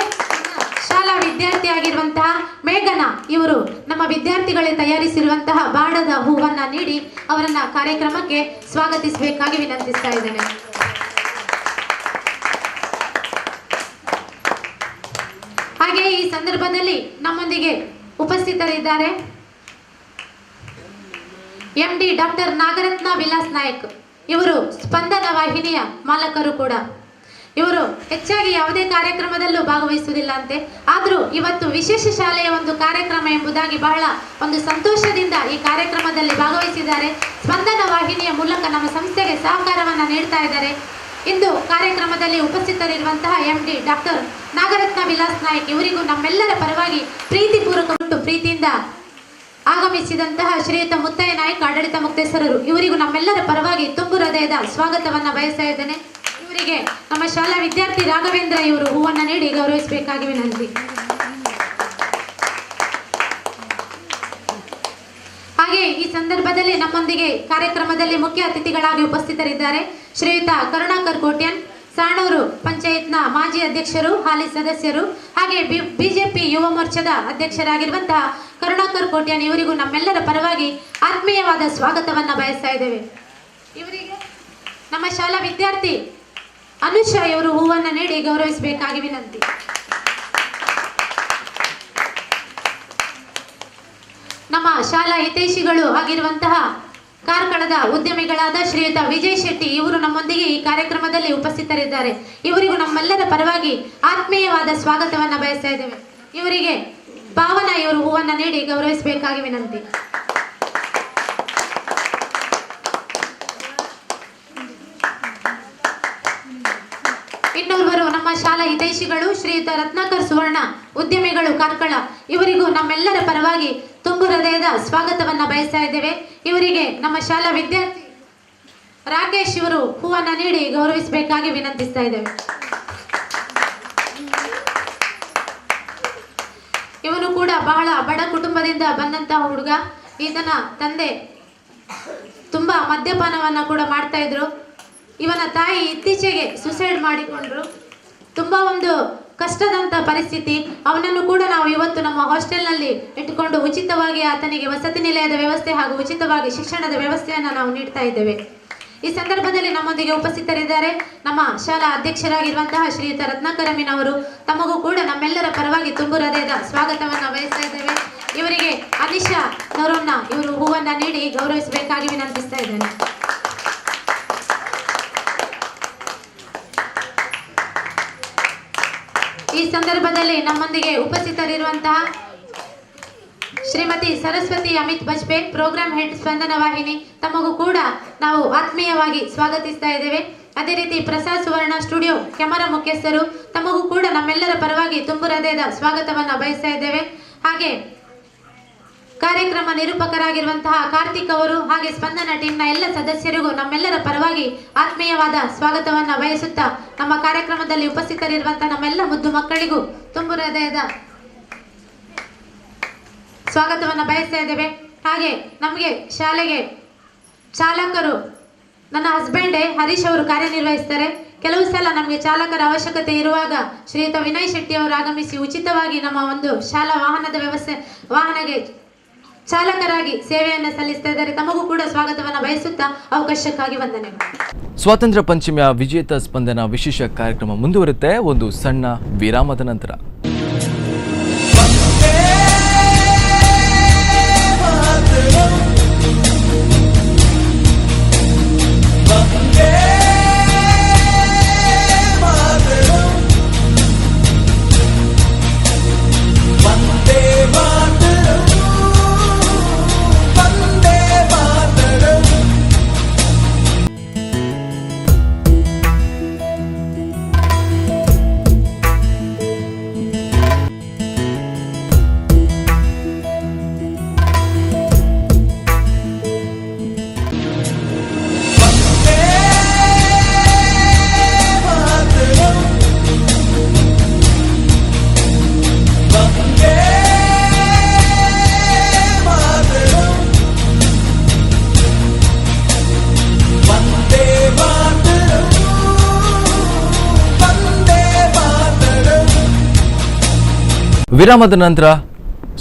ಶಾಲಾ ವಿದ್ಯಾರ್ಥಿಯಾಗಿರುವಂತಹ ಮೇಘನಾ ಇವರು ನಮ್ಮ ವಿದ್ಯಾರ್ಥಿಗಳೇ ತಯಾರಿಸಿರುವಂತಹ ಬಾಣದ ಹೂವನ್ನ ನೀಡಿ ಅವರನ್ನ ಕಾರ್ಯಕ್ರಮಕ್ಕೆ ಸ್ವಾಗತಿಸಬೇಕಾಗಿ ವಿನಂತಿಸ್ತಾ ಇದ್ದೇನೆ. ಹಾಗೆ ಈ ಸಂದರ್ಭದಲ್ಲಿ ನಮ್ಮೊಂದಿಗೆ ಉಪಸ್ಥಿತರಿದ್ದಾರೆ MD ಡಾಕ್ಟರ್ ನಾಗರತ್ನ ವಿಲಾಸ್ ನಾಯಕ್. ಇವರು ಸ್ಪಂದನ ವಾಹಿನಿಯ ಮಾಲಕರು ಕೂಡ. ಇವರು ಹೆಚ್ಚಾಗಿ ಯಾವುದೇ ಕಾರ್ಯಕ್ರಮದಲ್ಲೂ ಭಾಗವಹಿಸುವುದಿಲ್ಲ ಅಂತೆ, ಆದರೂ ಇವತ್ತು ವಿಶೇಷ ಶಾಲೆಯ ಒಂದು ಕಾರ್ಯಕ್ರಮ ಎಂಬುದಾಗಿ ಬಹಳ ಒಂದು ಸಂತೋಷದಿಂದ ಈ ಕಾರ್ಯಕ್ರಮದಲ್ಲಿ ಭಾಗವಹಿಸಿದ್ದಾರೆ. ಸ್ಪಂದನ ವಾಹಿನಿಯ ಮೂಲಕ ನಮ್ಮ ಸಂಸ್ಥೆಗೆ ಸಹಕಾರವನ್ನು ನೀಡ್ತಾ ಇದ್ದಾರೆ. ಇಂದು ಕಾರ್ಯಕ್ರಮದಲ್ಲಿ ಉಪಸ್ಥಿತರಿರುವಂತಹ MD ಡಾಕ್ಟರ್ ನಾಗರತ್ನ ವಿಲಾಸ್ ನಾಯಕ್ ಇವರಿಗೂ ನಮ್ಮೆಲ್ಲರ ಪರವಾಗಿ ಪ್ರೀತಿಯಿಂದ ಆಗಮಿಸಿದಂತಹ ಶ್ರೀಯುತ ಮುತ್ತಯ್ಯ ನಾಯಕ್ ಆಡಳಿತ ಮುಕ್ತೇಶ್ವರರು ಇವರಿಗೂ ನಮ್ಮೆಲ್ಲರ ಪರವಾಗಿ ತುಂಬು ಹೃದಯದ ಸ್ವಾಗತವನ್ನ ಬಯಸ್ತಾ ಇದ್ದೇನೆ. ಇವರಿಗೆ ನಮ್ಮ ಶಾಲಾ ವಿದ್ಯಾರ್ಥಿ ರಾಘವೇಂದ್ರ ಇವರು ಹೂವನ್ನ ನೀಡಿ ಗೌರವಿಸಬೇಕಾಗಿ ವಿನಂತಿ. ಹಾಗೆ ಈ ಸಂದರ್ಭದಲ್ಲಿ ನಮ್ಮೊಂದಿಗೆ ಕಾರ್ಯಕ್ರಮದಲ್ಲಿ ಮುಖ್ಯ ಅತಿಥಿಗಳಾಗಿ ಉಪಸ್ಥಿತರಿದ್ದಾರೆ ಶ್ರೀಯುತ ಕರುಣಾಕರ್ ಕೋಟ್ಯನ್, ಸಾಣೂರು ಪಂಚಾಯತ್ನ ಮಾಜಿ ಅಧ್ಯಕ್ಷರು, ಹಾಲಿ ಸದಸ್ಯರು, ಹಾಗೆ ಬಿಜೆಪಿ ಯುವ ಮೋರ್ಚಾದ ಅಧ್ಯಕ್ಷರಾಗಿರುವಂತಹ ಕರುಣಾಕರ್ ಕೋಟ್ಯನ್ ಇವರಿಗೂ ನಮ್ಮೆಲ್ಲರ ಪರವಾಗಿ ಆತ್ಮೀಯವಾದ ಸ್ವಾಗತವನ್ನ ಬಯಸ್ತಾ ಇದ್ದೇವೆ. ಇವರಿಗೆ ನಮ್ಮ ಶಾಲಾ ವಿದ್ಯಾರ್ಥಿ ಅನುಷಾ ಇವರು ಹೂವನ್ನ ನೀಡಿ ಗೌರವಿಸಬೇಕಾಗಿ ವಿನಂತಿ. ನಮ್ಮ ಶಾಲಾ ಹಿತೈಷಿಗಳು ಆಗಿರುವಂತಹ ಕಾರ್ಕಳದ ಉದ್ಯಮಿಗಳಾದ ಶ್ರೀಯುತ ವಿಜಯ್ ಶೆಟ್ಟಿ ಇವರು ನಮ್ಮೊಂದಿಗೆ ಈ ಕಾರ್ಯಕ್ರಮದಲ್ಲಿ ಉಪಸ್ಥಿತರಿದ್ದಾರೆ. ಇವರಿಗೂ ನಮ್ಮೆಲ್ಲರ ಪರವಾಗಿ ಆತ್ಮೀಯವಾದ ಸ್ವಾಗತವನ್ನ ಬಯಸ್ತಾ ಇದ್ದೇವೆ. ಇವರಿಗೆ ಭಾವನಾ ಇವರು ಹೂವನ್ನ ನೀಡಿ ಗೌರವಿಸಬೇಕಾಗಿ ವಿನಂತಿ. ಇನ್ನೋರ್ವರು ನಮ್ಮ ಶಾಲಾ ಹಿತೈಷಿಗಳು ಶ್ರೀಯುತ ರತ್ನಾಕರ್ ಸುವರ್ಣ ಉದ್ಯಮಿಗಳು ಕಾರ್ಕಳ ಇವರಿಗೂ ನಮ್ಮೆಲ್ಲರ ಪರವಾಗಿ ತುಂಬು ಹೃದಯದ ಸ್ವಾಗತವನ್ನ ಬಯಸ್ತಾ ಇದ್ದೇವೆ. ಇವರಿಗೆ ನಮ್ಮ ಶಾಲಾ ವಿದ್ಯಾರ್ಥಿ ರಾಕೇಶ್ ಇವರು ಹೂವನ್ನ ನೀಡಿ ಗೌರವಿಸಬೇಕಾಗಿ ವಿನಂತಿಸ್ತಾ ಇದ್ದೇವೆ. ಇವನು ಕೂಡ ಬಹಳ ಬಡ ಕುಟುಂಬದಿಂದ ಬಂದಂತಹ ಹುಡುಗ. ಈತನ ತಂದೆ ತುಂಬಾ ಮದ್ಯಪಾನವನ್ನ ಕೂಡ ಮಾಡ್ತಾ ಇದ್ರು. ಇವನ ತಾಯಿ ಇತ್ತೀಚೆಗೆ ಸುಸೈಡ್ ಮಾಡಿಕೊಂಡ್ರು. ತುಂಬಾ ಒಂದು ಕಷ್ಟದಂತ ಪರಿಸ್ಥಿತಿ. ಅವನನ್ನು ಕೂಡ ನಾವು ಇವತ್ತು ನಮ್ಮ ಹಾಸ್ಟೆಲ್ನಲ್ಲಿ ಇಟ್ಟುಕೊಂಡು ಉಚಿತವಾಗಿ ಆತನಿಗೆ ವಸತಿ ನಿಲಯದ ವ್ಯವಸ್ಥೆ ಹಾಗೂ ಉಚಿತವಾಗಿ ಶಿಕ್ಷಣದ ವ್ಯವಸ್ಥೆಯನ್ನು ನಾವು ನೀಡ್ತಾ ಇದ್ದೇವೆ. ಈ ಸಂದರ್ಭದಲ್ಲಿ ನಮ್ಮೊಂದಿಗೆ ಉಪಸ್ಥಿತರಿದ್ದಾರೆ ನಮ್ಮ ಶಾಲಾ ಅಧ್ಯಕ್ಷರಾಗಿರುವಂತಹ ಶ್ರೀಯುತ ರತ್ನಾಕರ್ ಅವರು. ತಮಗೂ ಕೂಡ ನಮ್ಮೆಲ್ಲರ ಪರವಾಗಿ ತುಂಬು ಹೃದಯದ ಸ್ವಾಗತವನ್ನ ಬಯಸ್ತಾ ಇದ್ದೇವೆ. ಇವರಿಗೆ ಅನಿಶಾ ನವರನ್ನ ಇವರು ಹೂವನ್ನ ನೀಡಿ ಗೌರವಿಸಬೇಕಾಗಿ ವಿನಂತಿಸ್ತಾ ಇದ್ದೇನೆ. ಈ ಸಂದರ್ಭದಲ್ಲಿ ನಮ್ಮೊಂದಿಗೆ ಉಪಸ್ಥಿತರಿರುವಂತಹ ಶ್ರೀಮತಿ ಸರಸ್ವತಿ ಅಮಿತ್ ಬಜ್ಪೇಯಿ, ಪ್ರೋಗ್ರಾಂ ಹೆಡ್ ಸ್ಪಂದನ ವಾಹಿನಿ, ತಮಗೂ ಕೂಡ ನಾವು ಆತ್ಮೀಯವಾಗಿ ಸ್ವಾಗತಿಸ್ತಾ ಇದ್ದೇವೆ. ಅದೇ ರೀತಿ ಪ್ರಸಾದ್ ಸುವರ್ಣ ಸ್ಟುಡಿಯೋ ಕ್ಯಾಮರಾ ಮುಖ್ಯಸ್ಥರು, ತಮಗೂ ಕೂಡ ನಮ್ಮೆಲ್ಲರ ಪರವಾಗಿ ತುಂಬು ಹೃದಯದ ಸ್ವಾಗತವನ್ನ ಬಯಸ್ತಾ ಇದ್ದೇವೆ. ಹಾಗೆ ಕಾರ್ಯಕ್ರಮ ನಿರೂಪಕರಾಗಿರುವಂತಹ ಕಾರ್ತಿಕ್ ಅವರು ಹಾಗೆ ಸ್ಪಂದನ ಟೀಮ್ನ ಎಲ್ಲ ಸದಸ್ಯರಿಗೂ ನಮ್ಮೆಲ್ಲರ ಪರವಾಗಿ ಆತ್ಮೀಯವಾದ ಸ್ವಾಗತವನ್ನ ಬಯಸುತ್ತಾ ನಮ್ಮ ಕಾರ್ಯಕ್ರಮದಲ್ಲಿ ಉಪಸ್ಥಿತರಿರುವಂತಹ ನಮ್ಮೆಲ್ಲ ಮುದ್ದು ಮಕ್ಕಳಿಗೂ ತುಂಬು ಹೃದಯದ ಸ್ವಾಗತವನ್ನ ಬಯಸ್ತಾ ಇದ್ದೇವೆ. ಹಾಗೆ ನಮಗೆ ಶಾಲೆಗೆ ಚಾಲಕರು ನನ್ನ ಹಸ್ಬೆಂಡೇ ಹರೀಶ್ ಅವರು ಕಾರ್ಯನಿರ್ವಹಿಸ್ತಾರೆ. ಕೆಲವು ಸಲ ನಮಗೆ ಚಾಲಕರ ಅವಶ್ಯಕತೆ ಇರುವಾಗ ಶ್ರೀಯುತ ವಿನಯ್ ಶೆಟ್ಟಿ ಅವರು ಆಗಮಿಸಿ ಉಚಿತವಾಗಿ ನಮ್ಮ ಒಂದು ಶಾಲಾ ವಾಹನದ ವಾಹನಗೆ ಚಾಲಕರಾಗಿ ಸೇವೆಯನ್ನು ಸಲ್ಲಿಸ್ತಾ ಇದ್ದಾರೆ. ತಮಗೂ ಕೂಡ ಸ್ವಾಗತವನ್ನು ಬಯಸುತ್ತಾ ಅವಕಾಶಕ್ಕಾಗಿ ವಂದನೆಗಳು. ಸ್ವಾತಂತ್ರ್ಯ ಪಂಚಮಿಯ ವಿಜೇತ ಸ್ಪಂದನ ವಿಶೇಷ ಕಾರ್ಯಕ್ರಮ ಮುಂದುವರುತ್ತೆ ಒಂದು ಸಣ್ಣ ವಿರಾಮದ ನಂತರ. ವಿರಾಮದ ನಂತರ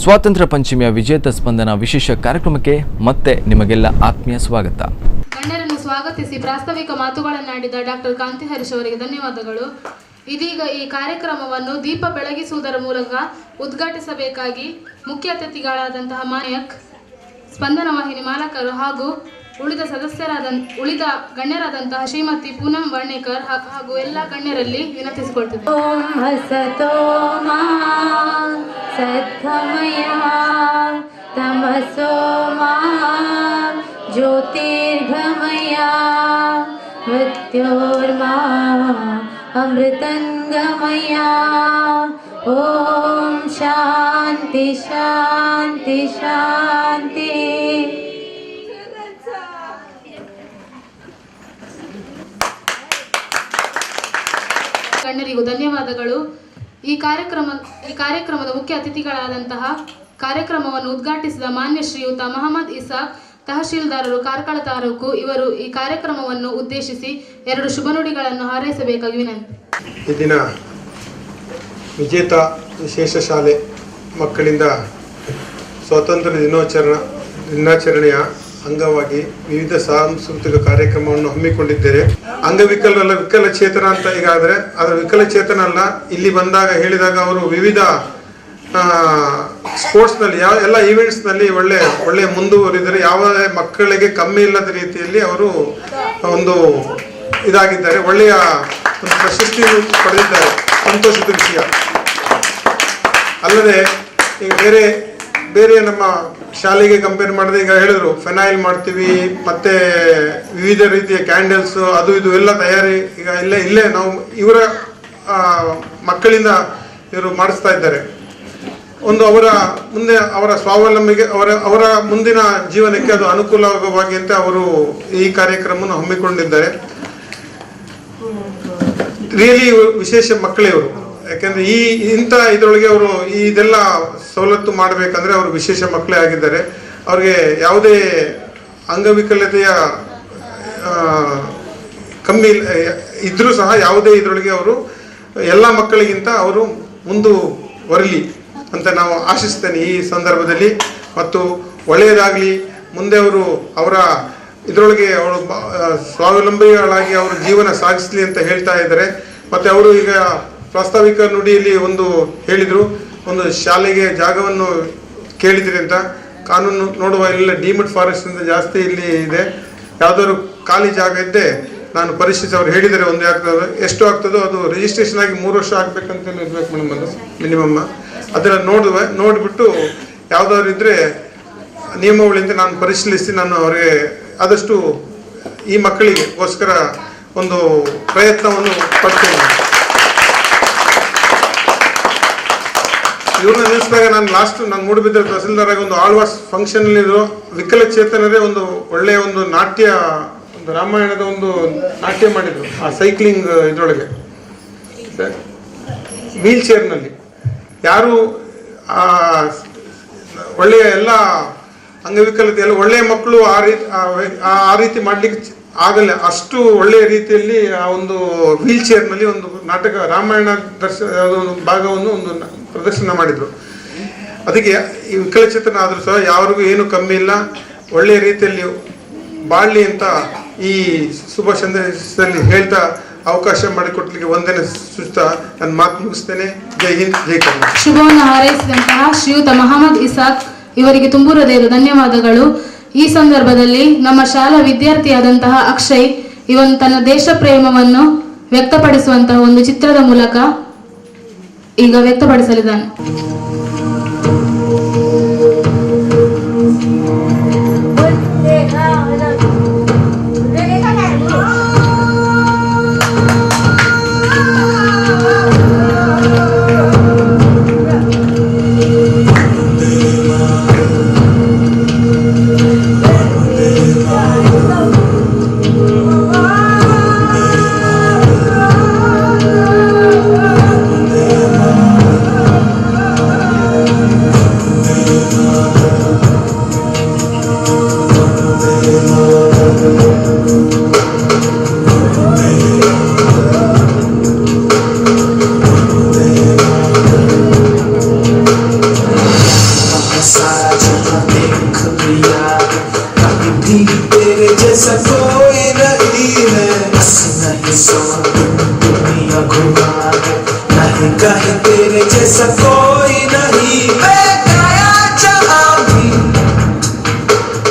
ಸ್ವಾತಂತ್ರ್ಯ ಪಂಚಮಿಯ ವಿಜೇತ ಸ್ಪಂದನ ವಿಶೇಷ ಕಾರ್ಯಕ್ರಮಕ್ಕೆ ಮತ್ತೆ ನಿಮಗೆಲ್ಲ ಆತ್ಮೀಯ ಸ್ವಾಗತ. ಗಣ್ಯರನ್ನು ಸ್ವಾಗತಿಸಿ ಪ್ರಾಸ್ತಾವಿಕ ಮಾತುಗಳನ್ನಾಡಿದ ಡಾಕ್ಟರ್ ಕಾಂತಿ ಹರೀಶ್ ಅವರಿಗೆ ಧನ್ಯವಾದಗಳು. ಇದೀಗ ಈ ಕಾರ್ಯಕ್ರಮವನ್ನು ದೀಪ ಬೆಳಗಿಸುವುದರ ಮೂಲಕ ಉದ್ಘಾಟಿಸಬೇಕಾಗಿ ಮುಖ್ಯ ಅತಿಥಿಗಳಾದಂತಹ ನಾಯಕ್, ಸ್ಪಂದನ ವಾಹಿನಿ ಮಾಲಕರು ಹಾಗೂ ಉಳಿದ ಗಣ್ಯರಾದಂತಹ ಶ್ರೀಮತಿ ಪೂನಂ ವರ್ಣೇಕರ್ ಹಾಗೂ ಎಲ್ಲ ಗಣ್ಯರಲ್ಲಿ ವಿನಂತಿಸಿಕೊಳ್ತಿದ್ದಾರೆ. ಓಂ ಹಸತೋ ಮಾ ಸದ್ಗಮಯ ತಮಸೋ ಮಾ ಜ್ಯೋತಿರ್ಗಮಯ ಮೃತ್ಯೋರ್ಮಾ ಅಮೃತಂಗಮಯ. ಓಂ ಶಾಂತಿ ಶಾಂತಿ ಶಾಂತಿ. ಗಣ್ಯರಿಗೂ ಧನ್ಯವಾದಗಳು. ಈ ಕಾರ್ಯಕ್ರಮದ ಮುಖ್ಯ ಅತಿಥಿಗಳಾದಂತಹ ಕಾರ್ಯಕ್ರಮವನ್ನು ಉದ್ಘಾಟಿಸಿದ ಮಾನ್ಯ ಶ್ರೀಯುತ ಮಹಮ್ಮದ್ ಇಸಾಕ್ ತಹಶೀಲ್ದಾರರು, ಕಾರ್ಕಳ ತಾಲೂಕು, ಇವರು ಈ ಕಾರ್ಯಕ್ರಮವನ್ನು ಉದ್ದೇಶಿಸಿ 2 ಶುಭ ನುಡಿಗಳನ್ನು ಹಾರೈಸಬೇಕಾಗಿ ವಿನಂತಿ. ಈ ದಿನ ವಿಜೇತ ವಿಶೇಷ ಶಾಲೆ ಮಕ್ಕಳಿಂದ ಸ್ವಾತಂತ್ರ್ಯ ದಿನಾಚರಣೆಯ ಅಂಗವಾಗಿ ವಿವಿಧ ಸಾಂಸ್ಕೃತಿಕ ಕಾರ್ಯಕ್ರಮವನ್ನು ಹಮ್ಮಿಕೊಂಡಿದ್ದೇವೆ. ಅಂಗವಿಕಲರಲ್ಲ, ವಿಕಲಚೇತನ ಅಂತ ಈಗ ಆದರೆ ಅದರ ವಿಕಲಚೇತನ ಅಲ್ಲ. ಇಲ್ಲಿ ಬಂದಾಗ ಹೇಳಿದಾಗ ಅವರು ವಿವಿಧ ಸ್ಪೋರ್ಟ್ಸ್ನಲ್ಲಿ ಎಲ್ಲ ಈವೆಂಟ್ಸ್ನಲ್ಲಿ ಒಳ್ಳೆ ಮುಂದುವರಿದರೆ, ಯಾವ ಮಕ್ಕಳಿಗೆ ಕಮ್ಮಿ ಇಲ್ಲದ ರೀತಿಯಲ್ಲಿ ಅವರು ಒಂದು ಇದಾಗಿದ್ದಾರೆ, ಒಳ್ಳೆಯ ಒಂದು ಪ್ರಶಸ್ತಿಯನ್ನು ಪಡೆದಿದ್ದಾರೆ. ಸಂತೋಷದ ವಿಷಯ. ಅಲ್ಲದೆ ಈಗ ಬೇರೆ ನಮ್ಮ ಶಾಲೆಗೆ ಕಂಪೇರ್ ಮಾಡಿದ್ರೆ, ಈಗ ಹೇಳಿದ್ರು ಫೆನೈಲ್ ಮಾಡ್ತೀವಿ, ಮತ್ತೆ ವಿವಿಧ ರೀತಿಯ ಕ್ಯಾಂಡಲ್ಸ್ ಅದು ಇದು ಎಲ್ಲ ತಯಾರಿ ಈಗ ಇಲ್ಲೇ ನಾವು ಇವರ ಮಕ್ಕಳಿಂದ ಇವರು ಮಾಡಿಸ್ತಾ ಇದ್ದಾರೆ. ಒಂದು ಅವರ ಸ್ವಾವಲಂಬಿಗೆ ಅವರ ಮುಂದಿನ ಜೀವನಕ್ಕೆ ಅದು ಅನುಕೂಲವಾಗಿ ಅಂತ ಅವರು ಈ ಕಾರ್ಯಕ್ರಮವನ್ನು ಹಮ್ಮಿಕೊಂಡಿದ್ದಾರೆ. ರಿಯಲಿ ವಿಶೇಷ ಮಕ್ಕಳೇ ಇವರು. ಯಾಕೆಂದ್ರೆ ಇಂಥ ಇದರೊಳಗೆ ಅವರು ಇದೆಲ್ಲ ಸವಲತ್ತು ಮಾಡಬೇಕಂದ್ರೆ ಅವರು ವಿಶೇಷ ಮಕ್ಕಳೇ ಆಗಿದ್ದಾರೆ. ಅವ್ರಿಗೆ ಯಾವುದೇ ಅಂಗವಿಕಲತೆಯ ಕಮ್ಮಿ ಇದ್ರೂ ಸಹ ಯಾವುದೇ ಇದರೊಳಗೆ ಅವರು ಎಲ್ಲ ಮಕ್ಕಳಿಗಿಂತ ಅವರು ಮುಂದುವರಲಿ ಅಂತ ನಾವು ಆಶಿಸ್ತೇನೆ ಈ ಸಂದರ್ಭದಲ್ಲಿ. ಮತ್ತು ಒಳ್ಳೆಯದಾಗಲಿ, ಮುಂದೆ ಅವರ ಇದರೊಳಗೆ ಅವರು ಸ್ವಾವಲಂಬಿಗಳಾಗಿ ಅವರು ಜೀವನ ಸಾಗಿಸಲಿ ಅಂತ ಹೇಳ್ತಾ ಇದ್ದಾರೆ. ಮತ್ತು ಅವರು ಈಗ ಪ್ರಾಸ್ತಾವಿಕ ನುಡಿಯಲ್ಲಿ ಒಂದು ಹೇಳಿದರು, ಒಂದು ಶಾಲೆಗೆ ಜಾಗವನ್ನು ಕೇಳಿದ್ರಿ ಅಂತ. ಕಾನೂನು ನೋಡುವ ಎಲ್ಲ ಡೀಮ್ಡ್ ಫಾರೆಸ್ಟ್ ಅಂತ ಜಾಸ್ತಿ ಇಲ್ಲಿ ಇದೆ. ಯಾವುದಾದ್ರು ಖಾಲಿ ಜಾಗ ಇದ್ದೆ ನಾನು ಪರಿಶೀಲಿಸಿ ಅವ್ರು ಹೇಳಿದರೆ ಒಂದು ಎಷ್ಟು ಆಗ್ತದೋ ಅದು ರಿಜಿಸ್ಟ್ರೇಷನ್ ಆಗಿ 3 ವರ್ಷ ಆಗಬೇಕಂತ ಇರ್ಬೇಕು ಮೇಡಮ್, ಅದು ಮಿನಿಮಮ್. ಅದನ್ನು ನೋಡಿಬಿಟ್ಟು ಯಾವುದಾದ್ರು ಇದ್ದರೆ ನಿಯಮಾವಳಿಯಿಂದ ನಾನು ಪರಿಶೀಲಿಸಿ ನಾನು ಅವರಿಗೆ ಆದಷ್ಟು ಈ ಮಕ್ಕಳಿಗೋಸ್ಕರ ಒಂದು ಪ್ರಯತ್ನವನ್ನು ಪಡ್ತೇನೆ. ಇವ್ರನ್ನ ನಿಲ್ಲಿಸಿದಾಗ ನಾನು ಮೂಡುಬಿದ್ರೆ ತಹಸೀಲ್ದಾರಾಗಿ ಒಂದು ಆಳ್ವಾಸ್ ಫಂಕ್ಷನ್ ಇದ್ರು, ವಿಕಲಚೇತನರೇ ಒಂದು ಒಳ್ಳೆಯ ಒಂದು ನಾಟ್ಯ, ಒಂದು ರಾಮಾಯಣದ ಒಂದು ನಾಟ್ಯ ಮಾಡಿದ್ರು ಆ ಸೈಕ್ಲಿಂಗ್ ಇದರೊಳಗೆ ವೀಲ್ ಚೇರ್ನಲ್ಲಿ. ಯಾರು ಒಳ್ಳೆಯ ಎಲ್ಲ ಅಂಗವಿಕಲತೆ ಎಲ್ಲ ಒಳ್ಳೆಯ ಮಕ್ಕಳು ಆ ರೀತಿ ಮಾಡ್ಲಿಕ್ಕೆ ಆಗಲ್ಲ. ಅಷ್ಟು ಒಳ್ಳೆಯ ರೀತಿಯಲ್ಲಿ ಆ ಒಂದು ವೀಲ್ ಚೇರ್ನಲ್ಲಿ ಒಂದು ನಾಟಕ ರಾಮಾಯಣ ಒಂದು ಭಾಗವನ್ನು ಒಂದು ಪ್ರದರ್ಶನ ಮಾಡಿದರು. ಅದಕ್ಕೆ ಈ ವಿಕಲಚೇತನ ಆದರೂ ಸಹ ಯಾರಿಗೂ ಏನು ಕಮ್ಮಿ ಇಲ್ಲ, ಒಳ್ಳೆಯ ರೀತಿಯಲ್ಲಿ ಬಾಳಲಿ ಅಂತ ಈ ಶುಭ ಸಂದೇಶದಲ್ಲಿ ಹೇಳ್ತಾ ಅವಕಾಶ ಮಾಡಿಕೊಡ್ಲಿಕ್ಕೆ ವಂದನೆ ಸೂಚಿಸ್ತಾ ನನ್ನ ಮಾತು ಮುಗಿಸ್ತೇನೆ. ಜೈ ಹಿಂದ್, ಜೈ ಕರ್ನಾಟಕ. ಶುಭವನ್ನು ಹಾರೈಸಿದಂತಹ ಶ್ರೀಯುತ ಮಹಮ್ಮದ್ ಇಸಾಕ್ ಇವರಿಗೆ ತುಂಬು ಹೃದಯದ ಧನ್ಯವಾದಗಳು. ಈ ಸಂದರ್ಭದಲ್ಲಿ ನಮ್ಮ ಶಾಲಾ ವಿದ್ಯಾರ್ಥಿಯಾದಂತಹ ಅಕ್ಷಯ್ ಇವನು ತನ್ನ ದೇಶ ಪ್ರೇಮವನ್ನು ವ್ಯಕ್ತಪಡಿಸುವಂತಹ ಒಂದು ಚಿತ್ರದ ಮೂಲಕ ಈಗ ವ್ಯಕ್ತಪಡಿಸಲಿದ್ದಾನೆ. जैसा कोई नहीं है, बस नहीं सो दुनिया घुमा दे, नहीं कहीं तेरे जैसा कोई नहीं। मैं गाया जहाँ भी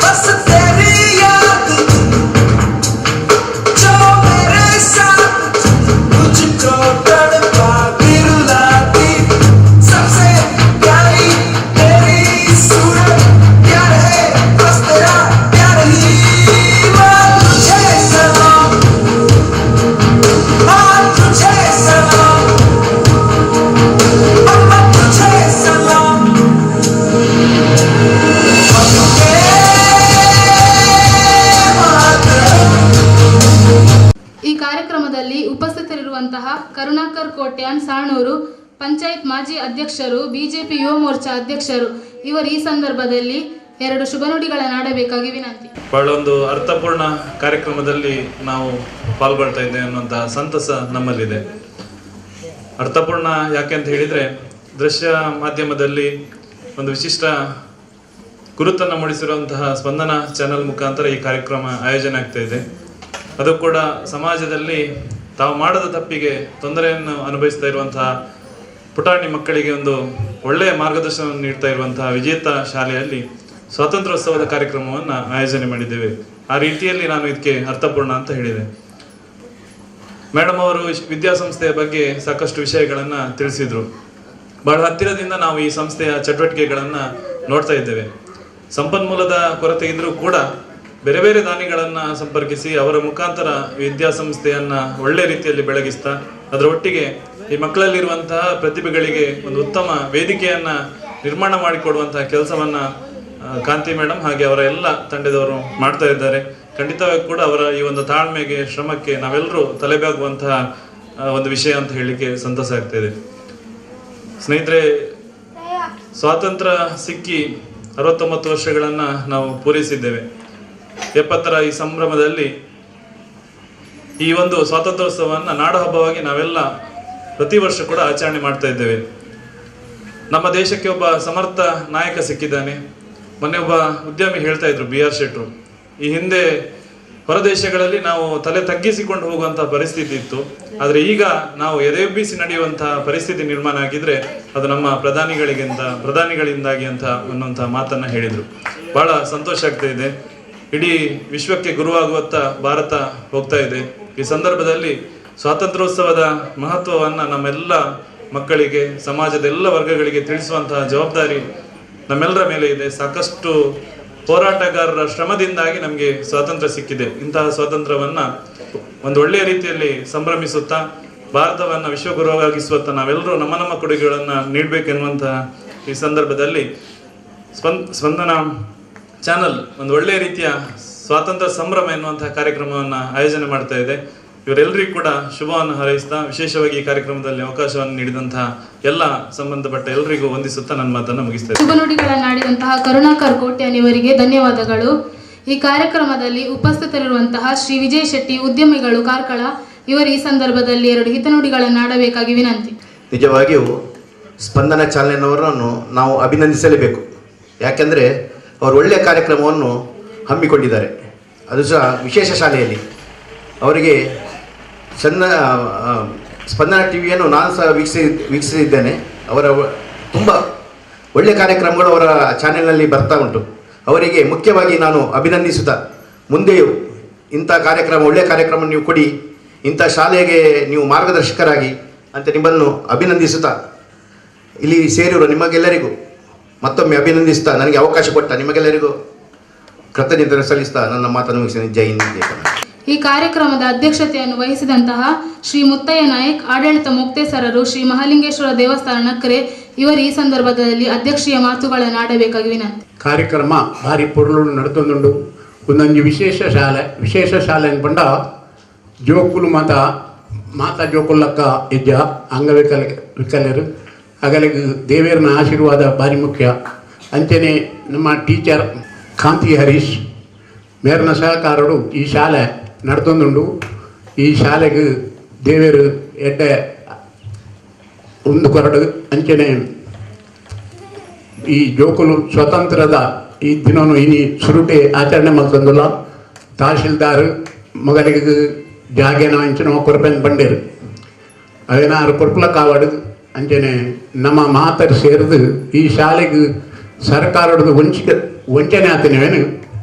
बस तेरी याद जो मेरे साथ मुझको तड़पा के रुलाती। सबसे प्यारी तेरी सूरत, प्यार है बस तेरा प्यार ही। माँ तुझे सलाम, माँ तुझे सलाम, अम्मा तुझे सलाम। ಈ ಕಾರ್ಯಕ್ರಮದಲ್ಲಿ ಉಪಸ್ಥಿತರಿರುವಂತಹ ಕರುಣಾಕರ್ ಕೋಟ್ಯಾನ್ ಸಾಣೂರು ಪಂಚಾಯತ್ ಮಾಜಿ ಅಧ್ಯಕ್ಷರು, ಬಿಜೆಪಿ ಯುವ ಮೋರ್ಚಾ ಅಧ್ಯಕ್ಷರು ಇವರು ಈ ಸಂದರ್ಭದಲ್ಲಿ 2 ಶುಭ ನುಡಿಗಳನ್ನಾಡಬೇಕಾಗಿ ವಿನಂತಿ. ಬಹಳ ಒಂದು ಅರ್ಥಪೂರ್ಣ ಕಾರ್ಯಕ್ರಮದಲ್ಲಿ ನಾವು ಪಾಲ್ಗೊಳ್ತಾ ಇದ್ದೇವೆ ಅನ್ನುವಂತಹ ಸಂತಸ ನಮ್ಮಲ್ಲಿದೆ. ಅರ್ಥಪೂರ್ಣ ಯಾಕೆ ಅಂತ ಹೇಳಿದರೆ, ದೃಶ್ಯ ಮಾಧ್ಯಮದಲ್ಲಿ ಒಂದು ವಿಶಿಷ್ಟ ಗುರುತನ್ನು ಮೂಡಿಸಿರುವಂತಹ ಸ್ಪಂದನ ಚಾನೆಲ್ ಮುಖಾಂತರ ಈ ಕಾರ್ಯಕ್ರಮ ಆಯೋಜನೆ ಆಗ್ತಾ ಇದೆ. ಅದು ಕೂಡ ಸಮಾಜದಲ್ಲಿ ತಾವು ಮಾಡದ ತಪ್ಪಿಗೆ ತೊಂದರೆಯನ್ನು ಅನುಭವಿಸ್ತಾ ಇರುವಂತಹ ಪುಟಾಣಿ ಮಕ್ಕಳಿಗೆ ಒಂದು ಒಳ್ಳೆಯ ಮಾರ್ಗದರ್ಶನವನ್ನು ನೀಡ್ತಾ ಇರುವಂತಹ ವಿಜೇತ ಶಾಲೆಯಲ್ಲಿ ಸ್ವಾತಂತ್ರ್ಯೋತ್ಸವದ ಕಾರ್ಯಕ್ರಮವನ್ನು ಆಯೋಜನೆ ಮಾಡಿದ್ದೇವೆ. ಆ ರೀತಿಯಲ್ಲಿ ನಾನು ಇದಕ್ಕೆ ಅರ್ಥಪೂರ್ಣ ಅಂತ ಹೇಳಿದೆ. ಮೇಡಮ್ ಅವರು ವಿದ್ಯಾಸಂಸ್ಥೆಯ ಬಗ್ಗೆ ಸಾಕಷ್ಟು ವಿಷಯಗಳನ್ನು ತಿಳಿಸಿದರು. ಬಹಳ ಹತ್ತಿರದಿಂದ ನಾವು ಈ ಸಂಸ್ಥೆಯ ಚಟುವಟಿಕೆಗಳನ್ನು ನೋಡ್ತಾ ಇದ್ದೇವೆ. ಸಂಪನ್ಮೂಲದ ಕೊರತೆ ಇದ್ರೂ ಕೂಡ ಬೇರೆ ಬೇರೆ ದಾನಿಗಳನ್ನು ಸಂಪರ್ಕಿಸಿ ಅವರ ಮುಖಾಂತರ ವಿದ್ಯಾಸಂಸ್ಥೆಯನ್ನು ಒಳ್ಳೆ ರೀತಿಯಲ್ಲಿ ಬೆಳಗಿಸ್ತಾ, ಅದರ ಒಟ್ಟಿಗೆ ಈ ಮಕ್ಕಳಲ್ಲಿರುವಂತಹ ಪ್ರತಿಭೆಗಳಿಗೆ ಒಂದು ಉತ್ತಮ ವೇದಿಕೆಯನ್ನು ನಿರ್ಮಾಣ ಮಾಡಿಕೊಡುವಂತಹ ಕೆಲಸವನ್ನು ಕಾಂತಿ ಮೇಡಮ್ ಹಾಗೆ ಅವರ ಎಲ್ಲ ತಂಡದವರು ಮಾಡ್ತಾ ಇದ್ದಾರೆ. ಖಂಡಿತವಾಗಿ ಕೂಡ ಅವರ ಈ ಒಂದು ತಾಳ್ಮೆಗೆ, ಶ್ರಮಕ್ಕೆ ನಾವೆಲ್ಲರೂ ತಲೆಬಾಗುವಂತಹ ಒಂದು ವಿಷಯ ಅಂತ ಹೇಳಲಿಕ್ಕೆ ಸಂತಸ ಆಗ್ತಾಯಿದೆ. ಸ್ನೇಹಿತರೆ, ಸ್ವಾತಂತ್ರ್ಯ ಸಿಕ್ಕಿ 69 ವರ್ಷಗಳನ್ನು ನಾವು ಪೂರೈಸಿದ್ದೇವೆ. 70ರ ಈ ಸಂಭ್ರಮದಲ್ಲಿ ಈ ಒಂದು ಸ್ವಾತಂತ್ರ್ಯೋತ್ಸವವನ್ನು ನಾಡಹಬ್ಬವಾಗಿ ನಾವೆಲ್ಲ ಪ್ರತಿ ವರ್ಷ ಕೂಡ ಆಚರಣೆ ಮಾಡ್ತಾ ಇದ್ದೇವೆ. ನಮ್ಮ ದೇಶಕ್ಕೆ ಒಬ್ಬ ಸಮರ್ಥ ನಾಯಕ ಸಿಕ್ಕಿದ್ದಾನೆ. ಮೊನ್ನೆ ಒಬ್ಬ ಉದ್ಯಮಿ ಹೇಳ್ತಾ ಇದ್ರು, BR ಶೆಟ್ರು, ಈ ಹಿಂದೆ ಹೊರದೇಶಗಳಲ್ಲಿ ನಾವು ತಲೆ ತಗ್ಗಿಸಿಕೊಂಡು ಹೋಗುವಂತಹ ಪರಿಸ್ಥಿತಿ ಇತ್ತು, ಆದರೆ ಈಗ ನಾವು ಎದೆಬ್ಬಿಸಿ ನಡೆಯುವಂತಹ ಪರಿಸ್ಥಿತಿ ನಿರ್ಮಾಣ ಆಗಿದ್ರೆ ಅದು ನಮ್ಮ ಪ್ರಧಾನಿಗಳಿಂದಾಗಿ ಅಂತ ಅನ್ನುವಂತಹ ಮಾತನ್ನ ಹೇಳಿದ್ರು. ಬಹಳ ಸಂತೋಷ ಆಗ್ತಾ ಇದೆ. ಇಡೀ ವಿಶ್ವಕ್ಕೆ ಗುರುವಾಗುವತ್ತ ಭಾರತ ಹೋಗ್ತಾ ಇದೆ. ಈ ಸಂದರ್ಭದಲ್ಲಿ ಸ್ವಾತಂತ್ರ್ಯೋತ್ಸವದ ಮಹತ್ವವನ್ನು ನಮ್ಮೆಲ್ಲ ಮಕ್ಕಳಿಗೆ, ಸಮಾಜದ ಎಲ್ಲ ವರ್ಗಗಳಿಗೆ ತಿಳಿಸುವಂತಹ ಜವಾಬ್ದಾರಿ ನಮ್ಮೆಲ್ಲರ ಮೇಲೆ ಇದೆ. ಸಾಕಷ್ಟು ಹೋರಾಟಗಾರರ ಶ್ರಮದಿಂದಾಗಿ ನಮಗೆ ಸ್ವಾತಂತ್ರ್ಯ ಸಿಕ್ಕಿದೆ. ಇಂತಹ ಸ್ವಾತಂತ್ರ್ಯವನ್ನು ಒಂದು ಒಳ್ಳೆಯ ರೀತಿಯಲ್ಲಿ ಸಂಭ್ರಮಿಸುತ್ತಾ ಭಾರತವನ್ನು ವಿಶ್ವಗುರುವಾಗಿಸುವತ್ತ ನಾವೆಲ್ಲರೂ ನಮ್ಮ ಕೊಡುಗೆಗಳನ್ನು ನೀಡಬೇಕೆನ್ನುವಂತಹ ಈ ಸಂದರ್ಭದಲ್ಲಿ ಸ್ಪಂದನ ಚಾನಲ್ ಒಂದು ಒಳ್ಳೆಯ ರೀತಿಯ ಸ್ವಾತಂತ್ರ್ಯ ಸಂಭ್ರಮ ಎನ್ನುವಂತಹ ಕಾರ್ಯಕ್ರಮವನ್ನು ಆಯೋಜನೆ ಮಾಡ್ತಾ ಇದೆ. ಇವರೆಲ್ಲರಿಗೂ ಕೂಡ ಶುಭವನ್ನು ಹಾರೈಸ್ತಾ, ವಿಶೇಷವಾಗಿ ಈ ಕಾರ್ಯಕ್ರಮದಲ್ಲಿ ಅವಕಾಶವನ್ನು ನೀಡಿದಂತಹ ಎಲ್ಲ ಸಂಬಂಧಪಟ್ಟ ಎಲ್ಲರಿಗೂ ವಂದಿಸುತ್ತಾ ನನ್ನ ಮಾತನ್ನು ಮುಗಿಸ್ತೇನೆ. ಶುಭ ನುಡಿಗಳನ್ನಾಡಿದಂತಹ ಕರುಣಾಕರ್ ಕೋಟ್ಯಾನ್ ಇವರಿಗೆ ಧನ್ಯವಾದಗಳು. ಈ ಕಾರ್ಯಕ್ರಮದಲ್ಲಿ ಉಪಸ್ಥಿತರಿರುವಂತಹ ಶ್ರೀ ವಿಜಯ್ ಶೆಟ್ಟಿ ಉದ್ಯಮಿಗಳು ಕಾರ್ಕಳ ಇವರು ಈ ಸಂದರ್ಭದಲ್ಲಿ 2 ಹಿತನುಡಿಗಳನ್ನಾಡಬೇಕಾಗಿ ವಿನಂತಿ. ನಿಜವಾಗಿಯೂ ಸ್ಪಂದನ ಚಾನೆಲ್ನವರನ್ನು ನಾವು ಅಭಿನಂದಿಸಲೇಬೇಕು. ಯಾಕೆಂದರೆ ಅವರು ಒಳ್ಳೆಯ ಕಾರ್ಯಕ್ರಮವನ್ನು ಹಮ್ಮಿಕೊಂಡಿದ್ದಾರೆ, ಅದು ಸಹ ವಿಶೇಷ ಶಾಲೆಯಲ್ಲಿ. ಅವರಿಗೆ ಸ್ಪಂದನ ಟಿವಿಯನ್ನು ನಾನು ಸಹ ವೀಕ್ಷಿಸಿದ್ದೇನೆ. ಅವರ ತುಂಬ ಒಳ್ಳೆಯ ಕಾರ್ಯಕ್ರಮಗಳು ಅವರ ಚಾನೆಲ್ನಲ್ಲಿ ಬರ್ತಾ ಉಂಟು. ಅವರಿಗೆ ಮುಖ್ಯವಾಗಿ ನಾನು ಅಭಿನಂದಿಸುತ್ತಾ, ಮುಂದೆಯೂ ಇಂಥ ಕಾರ್ಯಕ್ರಮ, ಒಳ್ಳೆಯ ಕಾರ್ಯಕ್ರಮ ನೀವು ಕೊಡಿ, ಇಂಥ ಶಾಲೆಗೆ ನೀವು ಮಾರ್ಗದರ್ಶಕರಾಗಿ ಅಂತ ನಿಮ್ಮನ್ನು ಅಭಿನಂದಿಸುತ್ತಾ, ಇಲ್ಲಿ ಸೇರಿರುವ ನಿಮಗೆಲ್ಲರಿಗೂ ಮತ್ತೊಮ್ಮೆ ಅಭಿನಂದಿಸ್ತಾ, ನನಗೆ ಅವಕಾಶ ಕೊಟ್ಟ ನಿಮಗೆಲ್ಲರಿಗೂ ಕೃತಜ್ಞತೆ ಸಲ್ಲಿಸ್ತಾ ನನ್ನ ಮಾತನ್ನು ಮುಗಿಸ್ತೇನೆ. ಜೈ ಹಿಂದ್, ಜೈ ಕನ್ನಡ. ಈ ಕಾರ್ಯಕ್ರಮದ ಅಧ್ಯಕ್ಷತೆಯನ್ನು ವಹಿಸಿದಂತಹ ಶ್ರೀ ಮುತ್ತಯ್ಯ ನಾಯಕ್, ಆಡಳಿತ ಮುಕ್ತೇಸರರು, ಶ್ರೀ ಮಹಾಲಿಂಗೇಶ್ವರ ದೇವಸ್ಥಾನ ನಕ್ಕರೆ ಇವರು ಈ ಸಂದರ್ಭದಲ್ಲಿ ಅಧ್ಯಕ್ಷೀಯ ಮಾತುಗಳನ್ನಾಡಬೇಕಾಗಿ ವಿನಂತಿ. ಕಾರ್ಯಕ್ರಮ ಭಾರಿ ಪೊರ್ಲು ನಡ್ತೊಂದುಂಡು. ಒಂದೊಂದು ವಿಶೇಷ ಶಾಲೆ ಅನ್ಪಂಡ ಜೋಕುಲು ಮಾತಾ ಜೋಕುಲ್ಲಕ್ಕ ಇಜ್ಜ ಅಂಗವಿಕಲರು ಅಗಲಿಗೆ ದೇವೇರನ ಆಶೀರ್ವಾದ ಭಾರಿ ಮುಖ್ಯ. ಅಂಚನೆ ನಮ್ಮ ಟೀಚರ್ ಕಾಂತಿ ಹರೀಶ್ ಮೇರ್ನ ಸಹಕಾರರು ಈ ಶಾಲೆ ನಡ್ತೊಂದುಂಡು. ಈ ಶಾಲೆಗೆ ದೇವೇರು ಎಡ್ಡೆ ಒಂದು ಕೊರಡು. ಅಂಚನೆ ಈ ಜೋಕುಲು ಸ್ವಾತಂತ್ರ್ಯದ ಈ ದಿನವನ್ನು ಇನಿ ಸುರುಟೆ ಆಚರಣೆ ಮಾಡ್ತಂದಿಲ್ಲ. ತಹಶೀಲ್ದಾರ್ ಮಗನಿಗೆ ಜಾಗೇನ ಅಂಚನ ಕೊರಪೆನ್ ಬಂಡೇರು ಅವೇನಾರು ಕೊರ್ಪುಲಕ್ಕೆ ಆವಾಡದು ಅಂಚನೆ ನಮ್ಮ ಮಾತರು ಸೇರಿದು ಈ ಶಾಲೆಗೆ ಸರ್ಕಾರದ ವಂಚನೆ ಆತನೇವೇನು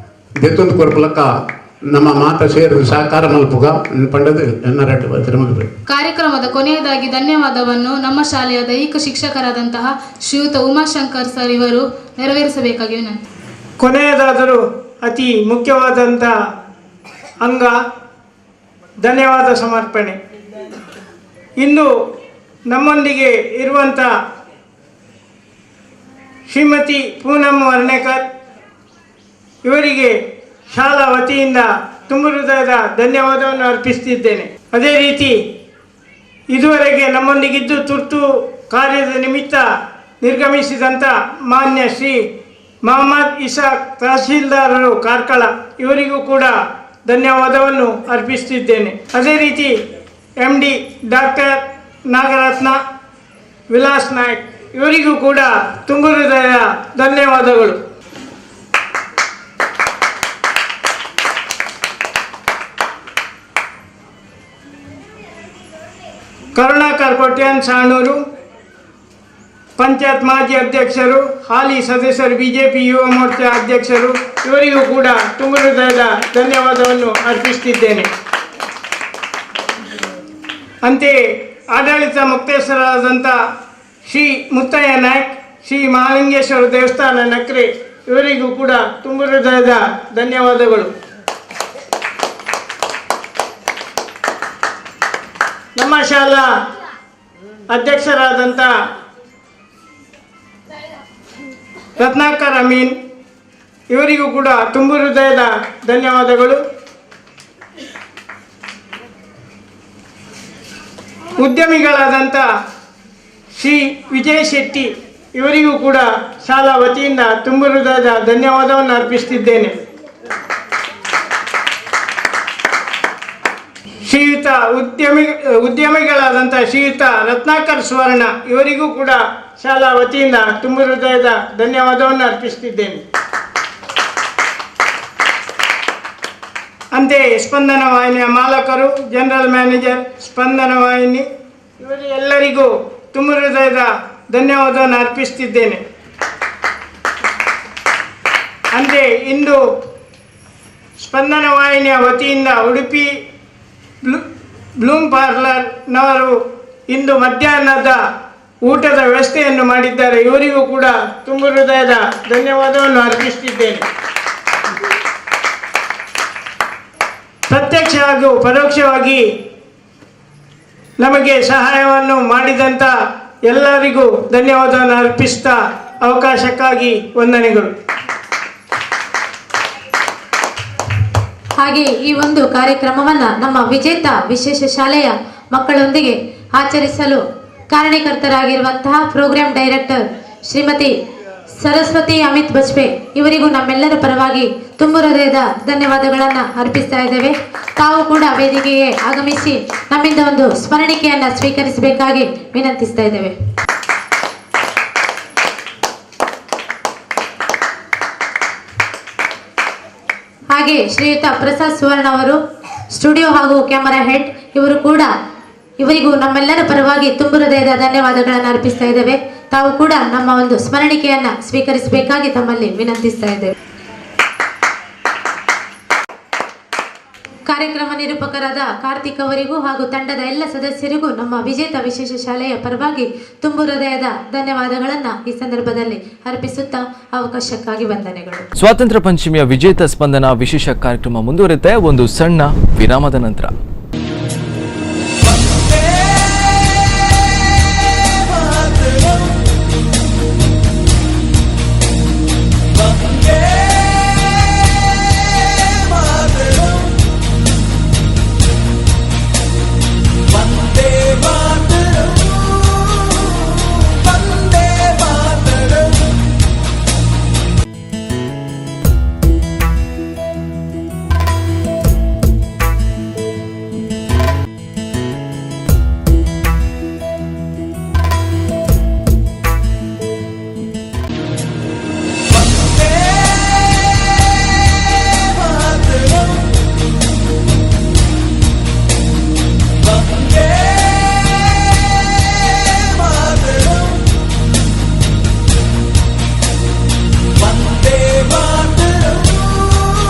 ದೆತ್ತೊಂದು ಕೊರ್ಪುಲಕ್ಕ ನಮ್ಮ ಮಾತ ಸೇರಿದು ಸಹಕಾರ ಮಲ್ಪುಗ ಪಂಡದು ಎನ್ನರಟ್ಟು ತಿರುಮಗಬೇಕು. ಕಾರ್ಯಕ್ರಮದ ಕೊನೆಯದಾಗಿ ಧನ್ಯವಾದವನ್ನು ನಮ್ಮ ಶಾಲೆಯ ದೈಹಿಕ ಶಿಕ್ಷಕರಾದಂತಹ ಶ್ರೀಯುತ ಉಮಾಶಂಕರ್ ಸರ್ ಇವರು ನೆರವೇರಿಸಬೇಕಾಗಿ ವಿನಂತಿ. ಕೊನೆಯದಾದರೂ ಅತಿ ಮುಖ್ಯವಾದಂಥ ಅಂಗ ಧನ್ಯವಾದ ಸಮರ್ಪಣೆ. ಇಂದು ನಮ್ಮೊಂದಿಗೆ ಇರುವಂಥ ಶ್ರೀಮತಿ ಪೂನಂ ವರ್ಣೇಕರ್ ಇವರಿಗೆ ಶಾಲಾ ವತಿಯಿಂದ ತುಂಬ ಹೃದಯದ ಧನ್ಯವಾದವನ್ನು ಅರ್ಪಿಸುತ್ತಿದ್ದೇನೆ. ಅದೇ ರೀತಿ ಇದುವರೆಗೆ ನಮ್ಮೊಂದಿಗಿದ್ದು ತುರ್ತು ಕಾರ್ಯದ ನಿಮಿತ್ತ ನಿರ್ಗಮಿಸಿದಂಥ ಮಾನ್ಯ ಶ್ರೀ ಮೊಹಮ್ಮದ್ ಇಸಾಕ್ ತಹಶೀಲ್ದಾರರು ಕಾರ್ಕಳ ಇವರಿಗೂ ಕೂಡ ಧನ್ಯವಾದವನ್ನು ಅರ್ಪಿಸುತ್ತಿದ್ದೇನೆ. ಅದೇ ರೀತಿ MD ಡಾಕ್ಟರ್ ನಾಗರತ್ನ ವಿಲಾಸ್ ನಾಯ್ಕ್ ಇವರಿಗೂ ಕೂಡ ತುಂಬ ಹೃದಯ ಧನ್ಯವಾದಗಳು. ಕರುಣಾಕರ್ ಕೊಟ್ಯಾನ್ ಸಾಣೂರು ಪಂಚಾಯತ್ ಮಾಜಿ ಅಧ್ಯಕ್ಷರು, ಹಾಲಿ ಸದಸ್ಯರು, BJP ಯುವ ಮೋರ್ಚಾ ಅಧ್ಯಕ್ಷರು ಇವರಿಗೂ ಕೂಡ ತುಂಬ ಹೃದಯದ ಧನ್ಯವಾದವನ್ನು ಅರ್ಪಿಸುತ್ತಿದ್ದೇನೆ. ಅಂತೆಯೇ ಆಡಳಿತ ಮುಕ್ತೇಶ್ವರರಾದಂಥ ಶ್ರೀ ಮುತ್ತಯ್ಯ ನಾಯ್ಕ್, ಶ್ರೀ ಮಹಾಲಿಂಗೇಶ್ವರ ದೇವಸ್ಥಾನ ನಕ್ರೆ ಇವರಿಗೂ ಕೂಡ ತುಂಬ ಹೃದಯದ ಧನ್ಯವಾದಗಳು. ನಮ್ಮ ಶಾಲಾ ಅಧ್ಯಕ್ಷರಾದಂಥ ರತ್ನಾಕರ್ ಅಮೀನ್ ಇವರಿಗೂ ಕೂಡ ತುಂಬ ಹೃದಯದ ಧನ್ಯವಾದಗಳು. ಉದ್ಯಮಿಗಳಾದಂಥ ಶ್ರೀ ವಿಜಯ್ ಶೆಟ್ಟಿ ಇವರಿಗೂ ಕೂಡ ಶಾಲಾ ವತಿಯಿಂದ ತುಂಬ ಹೃದಯದ ಧನ್ಯವಾದವನ್ನು ಅರ್ಪಿಸುತ್ತಿದ್ದೇನೆ. ಶ್ರೀಯುತ ಉದ್ಯಮಿಗಳಾದಂಥ ಶ್ರೀಯುತ ರತ್ನಾಕರ್ ಸುವರ್ಣ ಇವರಿಗೂ ಕೂಡ ಶಾಲಾ ವತಿಯಿಂದ ತುಂಬ ಹೃದಯದ ಧನ್ಯವಾದವನ್ನು ಅರ್ಪಿಸುತ್ತಿದ್ದೇನೆ. ಅಂತೆಯೇ ಸ್ಪಂದನ ವಾಹಿನಿಯ ಮಾಲಕರು, ಜನರಲ್ ಮ್ಯಾನೇಜರ್, ಸ್ಪಂದನ ವಾಹಿನಿ ಇವರೆಲ್ಲರಿಗೂ ತುಂಬ ಹೃದಯದ ಧನ್ಯವಾದವನ್ನು ಅರ್ಪಿಸುತ್ತಿದ್ದೇನೆ. ಅಂತೆಯೇ ಇಂದು ಸ್ಪಂದನ ವಾಹಿನಿಯ ವತಿಯಿಂದ ಉಡುಪಿ ಬ್ಲೂಮ್ ಪಾರ್ಲರ್ನವರು ಇಂದು ಮಧ್ಯಾಹ್ನದ ಊಟದ ವ್ಯವಸ್ಥೆಯನ್ನು ಮಾಡಿದ್ದಾರೆ. ಇವರಿಗೂ ಕೂಡ ತುಂಬ ಹೃದಯದ ಧನ್ಯವಾದವನ್ನು ಅರ್ಪಿಸುತ್ತಿದ್ದೇನೆ. ಪ್ರತ್ಯಕ್ಷ ಹಾಗೂ ಪರೋಕ್ಷವಾಗಿ ನಮಗೆ ಸಹಾಯವನ್ನು ಮಾಡಿದಂಥ ಎಲ್ಲರಿಗೂ ಧನ್ಯವಾದವನ್ನು ಅರ್ಪಿಸ್ತಾ ಅವಕಾಶಕ್ಕಾಗಿ ವಂದನೆಗಳು. ಹಾಗೆ ಈ ಒಂದು ಕಾರ್ಯಕ್ರಮವನ್ನು ನಮ್ಮ ವಿಜೇತ ವಿಶೇಷ ಶಾಲೆಯ ಮಕ್ಕಳೊಂದಿಗೆ ಆಚರಿಸಲು ಕಾರಣೀಕರ್ತರಾಗಿರುವಂತಹ ಪ್ರೋಗ್ರಾಂ ಡೈರೆಕ್ಟರ್ ಶ್ರೀಮತಿ ಸರಸ್ವತಿ ಅಮಿತ್ ಬಜ್ಪೆ ಇವರಿಗೂ ನಮ್ಮೆಲ್ಲರ ಪರವಾಗಿ ತುಂಬ ಹೃದಯದ ಧನ್ಯವಾದಗಳನ್ನು ಅರ್ಪಿಸ್ತಾ ಇದ್ದೇವೆ. ತಾವು ಕೂಡ ವೇದಿಕೆಗೆ ಆಗಮಿಸಿ ನಮ್ಮಿಂದ ಒಂದು ಸ್ಮರಣಿಕೆಯನ್ನು ಸ್ವೀಕರಿಸಬೇಕಾಗಿ ವಿನಂತಿಸ್ತಾ ಇದ್ದೇವೆ. ಹಾಗೆ ಶ್ರೀಯುತ ಪ್ರಸಾದ್ ಸುವರ್ಣ ಅವರು ಸ್ಟುಡಿಯೋ ಹಾಗೂ ಕ್ಯಾಮರಾ ಹೆಡ್ ಇವರಿಗೂ ನಮ್ಮೆಲ್ಲರ ಪರವಾಗಿ ತುಂಬ ಹೃದಯದ ಧನ್ಯವಾದಗಳನ್ನು ಅರ್ಪಿಸ್ತಾ ಇದ್ದೇವೆ. ತಾವು ಕೂಡ ನಮ್ಮ ಒಂದು ಸ್ಮರಣಿಕೆಯನ್ನ ಸ್ವೀಕರಿಸಬೇಕಾಗಿ ತಮ್ಮಲ್ಲಿ ವಿನಂತಿಸ್ತಾ ಇದ್ದೇವೆ. ಕಾರ್ಯಕ್ರಮ ನಿರೂಪಕರಾದ ಕಾರ್ತಿಕ್ ಅವರಿಗೂ ಹಾಗೂ ತಂಡದ ಎಲ್ಲ ಸದಸ್ಯರಿಗೂ ನಮ್ಮ ವಿಜೇತ ವಿಶೇಷ ಶಾಲೆಯ ಪರವಾಗಿ ತುಂಬ ಹೃದಯದ ಧನ್ಯವಾದಗಳನ್ನು ಈ ಸಂದರ್ಭದಲ್ಲಿ ಅರ್ಪಿಸುತ್ತಾ ಅವಕಾಶಕ್ಕಾಗಿ ವಂದನೆಗಳು. ಸ್ವಾತಂತ್ರ್ಯ ಪಂಚಮಿಯ ವಿಜೇತ ಸ್ಪಂದನ ವಿಶೇಷ ಕಾರ್ಯಕ್ರಮ ಮುಂದುವರಿಯುತ್ತೆ ಒಂದು ಸಣ್ಣ ವಿರಾಮದ ನಂತರ.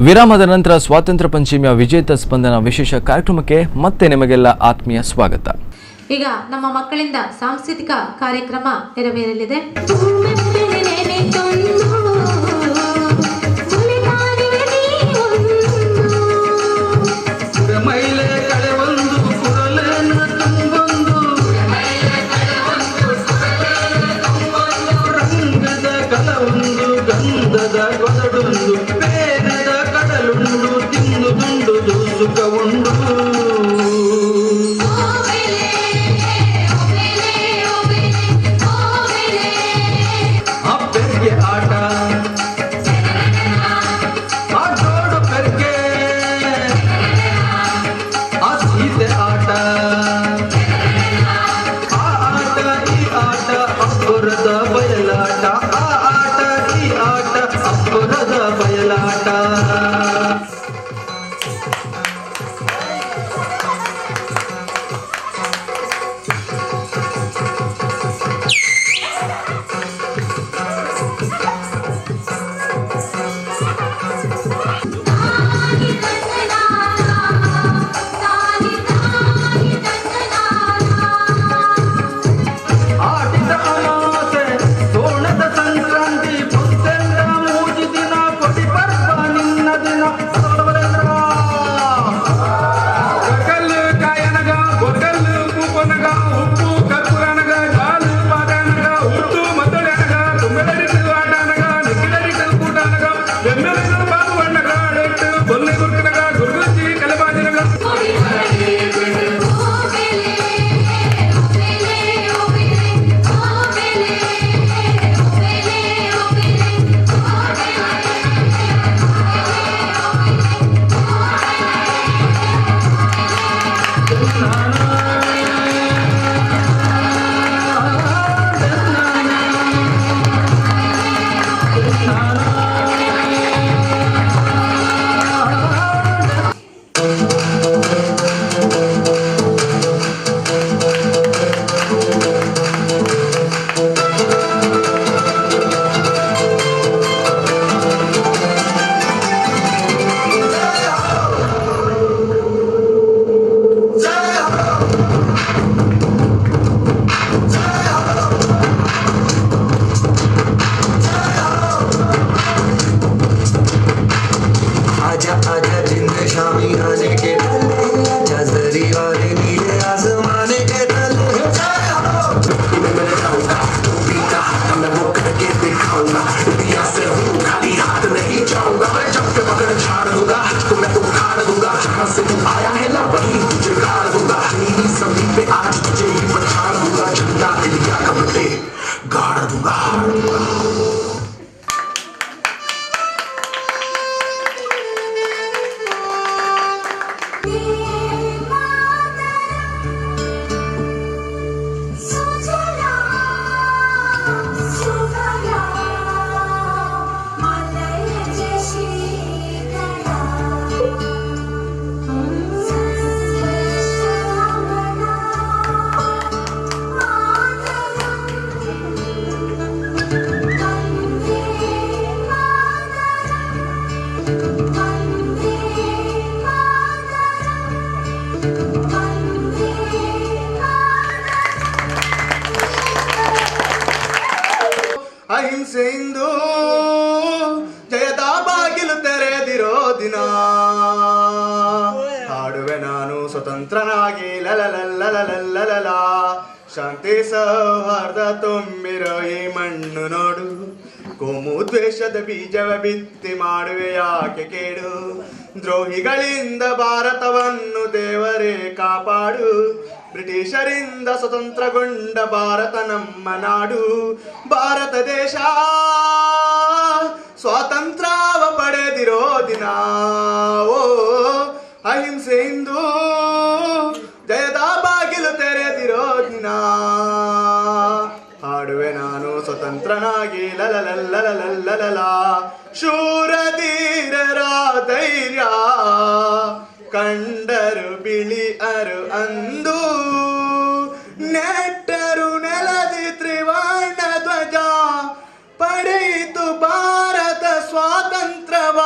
ವಿರಾಮದ ನಂತರ ಸ್ವಾತಂತ್ರ್ಯ ಪಂಚಮಿಯ ವಿಜೇತ ಸ್ಪಂದನ ವಿಶೇಷ ಕಾರ್ಯಕ್ರಮಕ್ಕೆ ಮತ್ತೆ ನಿಮಗೆಲ್ಲ ಆತ್ಮೀಯ ಸ್ವಾಗತ. ಈಗ ನಮ್ಮ ಮಕ್ಕಳಿಂದ ಸಾಂಸ್ಕೃತಿಕ ಕಾರ್ಯಕ್ರಮ ನೆರವೇರಲಿದೆ. ಅಹಿಂಸೆಯಿಂದ ಜಯದ ಬಾಗಿಲು ತೆರೆದಿರೋ ದಿನ ಹಾಡುವೆ ನಾನು ಸ್ವತಂತ್ರನಾಗಿ ಲಲಲಲ್ಲಲಲಲಲ ಶಾಂತಿ ಸೌಹಾರ್ದ ತುಂಬಿರೋ ಈ ಮಣ್ಣು ನೋಡು ಕೋಮು ದ್ವೇಷದ ಬೀಜವ ಬಿತ್ತಿ ಮಾಡುವೆ ಯಾಕೆ ಕೇಡು ದ್ರೋಹಿಗಳಿಂದ ಭಾರತವನ್ನು ದೇವರೇ ಕಾಪಾಡು ಬ್ರಿಟಿಷರಿಂದ ಸ್ವತಂತ್ರಗೊಂಡ ಭಾರತ ನಮ್ಮ ನಾಡು ಭಾರತ ದೇಶ ಸ್ವಾತಂತ್ರ್ಯವ ಪಡೆದಿರೋ ದಿನ ಓ ಅಹಿಂಸೆಯಿಂದ ಜಯದ ಬಾಗಿಲು ತೆರೆದಿರೋ ದಿನ ಹಾಡುವೆ ನಾನು ಸ್ವತಂತ್ರನಾಗಿ ಲಲಲಲ್ಲಲಲಲಲ ಶೂರಧೀರರ ಧೈರ್ಯ ಕಂಡರು ಬಿಳಿಯರು ಅಂದು ನೆಟ್ಟರು ನೆಲದಿ ತ್ರಿವರ್ಣ ಧ್ವಜ ಪಡೆಯಿತು ಭಾರತ ಸ್ವಾತಂತ್ರ್ಯವ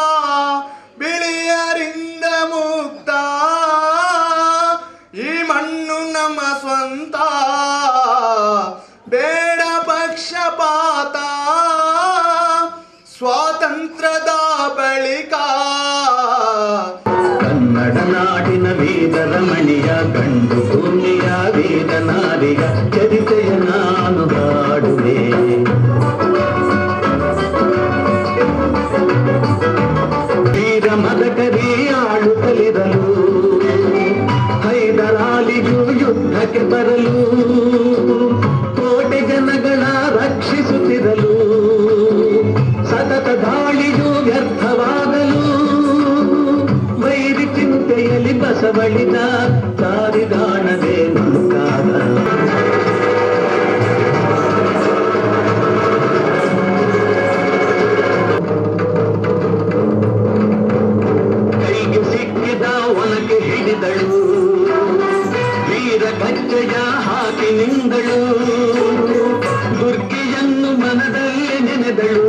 ಸ್ವಾತಂತ್ರ್ಯದ ಬಳಿಕ ಕನ್ನಡ ನಾಡಿನ ವೀರ ರಮಣಿಯ ಗಂಡು ಭೂಮಿಯ ವೀರ ನಾರಿಯ ಚರಿತೆಯ ನಾನು ಹಾಡುವೆ. ವೀರ ಮದಕರಿ ಆಳುತ್ತಲಿರಲು ಹೈದರಾಲಿಗೂ ಯುದ್ಧಕ್ಕೆ ಬರಲು ಕೋಟೆ ಜನಗಳ ರಕ್ಷಿಸುತ್ತಿರಲು ಸತತ ದಾಳಿಯು ವ್ಯರ್ಥವಾಗಲು ವೈರಿ ಚಿಂತೆಯಲ್ಲಿ ಬಸವಳಿದ ದಾರಿದಾಣವೇ ಮುಂತಾದ ಕೈಗೆ ಸಿಕ್ಕಿದ ಒನಕೆ ಹಿಡಿದಳು ವೀರ ಗಜ್ಜೆಯ ಹಾಕಿ ನಿಂದಳು ದುರ್ಗಿಯನ್ನು ಮನದಲ್ಲಿ ನೆನೆದಳು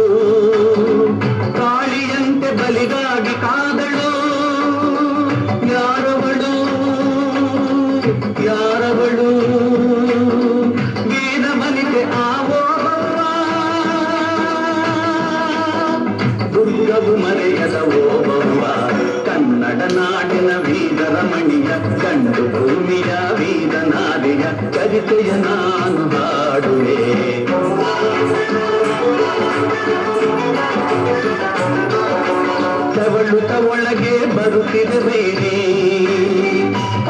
ಕಾಳಿಯಂತೆ ಬಲಿಗಾಗಿ ಕಾದಳು ಯಾರವಳು ವೀರ ಮನಿತೆ ಆವೋಬವ್ವ ದುರ್ಗವು ಮರೆಯದ ಓಬವ್ವ ಕನ್ನಡ ನಾಡಿನ ವೀರ ರಮಣಿಯ ಗಂಡು ಭೂಮಿಯ ವೀರ ನಾರಿಯ ಚರಿತೆಯ ನಾನು ಹಾಡುವೆ. ತವಳುತ ಒಳಗೆ ಬರುತ್ತಿರಬೇಡಿ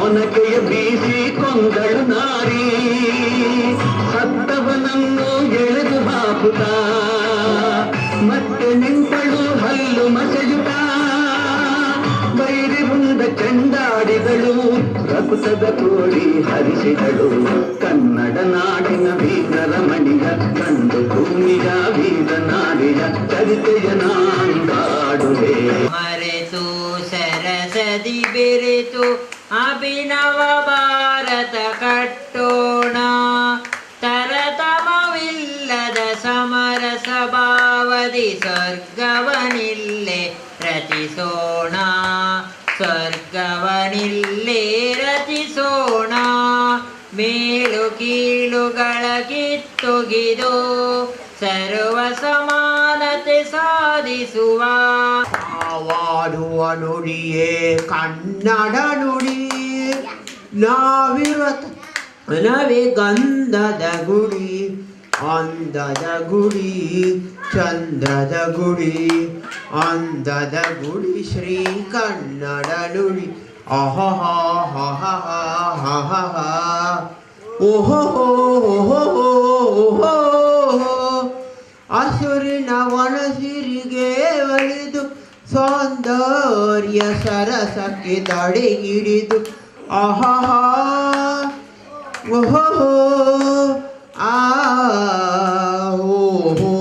ಒನಕೆಯ ಬೀಸಿ ಕೊಂದಳು ನಾರಿ ಸತ್ತವನನ್ನು ಎಳೆದು ಹಾಕುತ್ತ ಮತ್ತೆ ನಿಂತಳು ಹಲ್ಲು ಮಸೆಯುತ್ತ ಬೈರಿ ಮುಂದ ಚೆಂಡಾಡಿದಳು ರಕುತದ ಕೋಳಿ ಹರಿಸಿದಳು ಕನ್ನಡ ನಾಡಿನ ವೀರ ರಮಣಿಯ ಗಂಡು ಭೂಮಿಯ ವೀರ ನಾರಿಯ ಚರಿತೆಯ ನಾಡುವೆ. ಮರೆತು ಸರಸದಿ ಬೆರೆತು ಅಭಿನವ ಭಾರತ ಕಟ್ಟೋಣ ತರತಮವಿಲ್ಲದ ಸಮರಸ ಭಾವದಿ ಸ್ವರ್ಗವನಿಲ್ಲೇ ರಚಿಸೋಣ ಸ್ವರ್ಗವನಿಲ್ಲೇ ರಚಿಸೋಣ ಮೇಲು ಕೀಳುಗಳ ಕಿತ್ತೊಗೆದು ಸರ್ವ ಸಮಾನತೆ ಸಾಧಿಸುವ ಆವಾಡುವ ನುಡಿಯೇ ಕನ್ನಡ ನುಡಿ ನವೇ ಗಂಧದ ಗುಡಿ ಅಂದದ ಗುಡಿ ಚಂದ್ರದ ಗುಡಿ ಅಂದದ ಗುಡಿ ಶ್ರೀ ಕನ್ನಡ ನುಡಿ ಓಹೋ ಹಸುರಿನ ವನಸಿರಿಗೆ ಒಲಿದು ಸೌಂದರ್ಯ ಸರಸಕ್ಕೆ ತಡೆಗಿಡಿದು ಆಹಾ ಓಹೋ ಓಹೋ.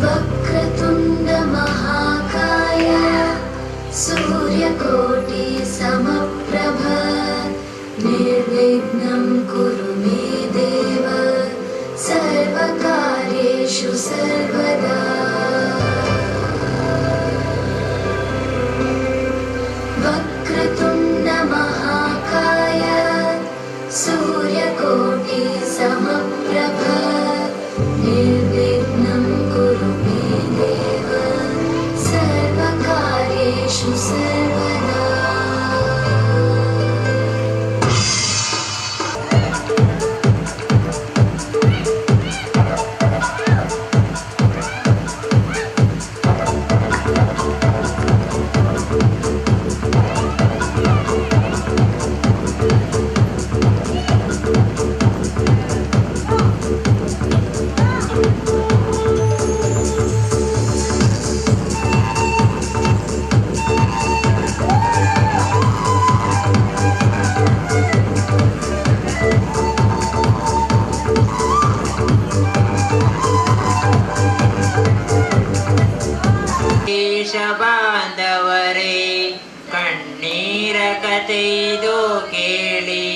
ವಕ್ರತುಂಡ ಮಹಾಕಾಯ ಸೂರ್ಯಕೋಟಿ ಸಮಪ್ರಭ ನಿರ್ವಿಘ್ನಂ ಕುರು ಮೇ ದೇವ ಸರ್ವಕಾರ್ಯೇಷು ಸರ್ವದಾ. ವಕ್ರತುಂಡ ಮಹಾಕಾಯ ಸೂರ್ಯಕೋಟಿ ಸಮಪ್ರಭ ನಿರ್ವಿಘ್ನಂ ಕುರು ಮೇ ದೇವ ಸರ್ವಕಾರ್ಯೇಷು ಸರ್ವದಾ. ದೇಶ ಬಾಂಧವರೇ ಕಣ್ಣೀರ ಕಥೆಯಿದು ಕೇಳಿ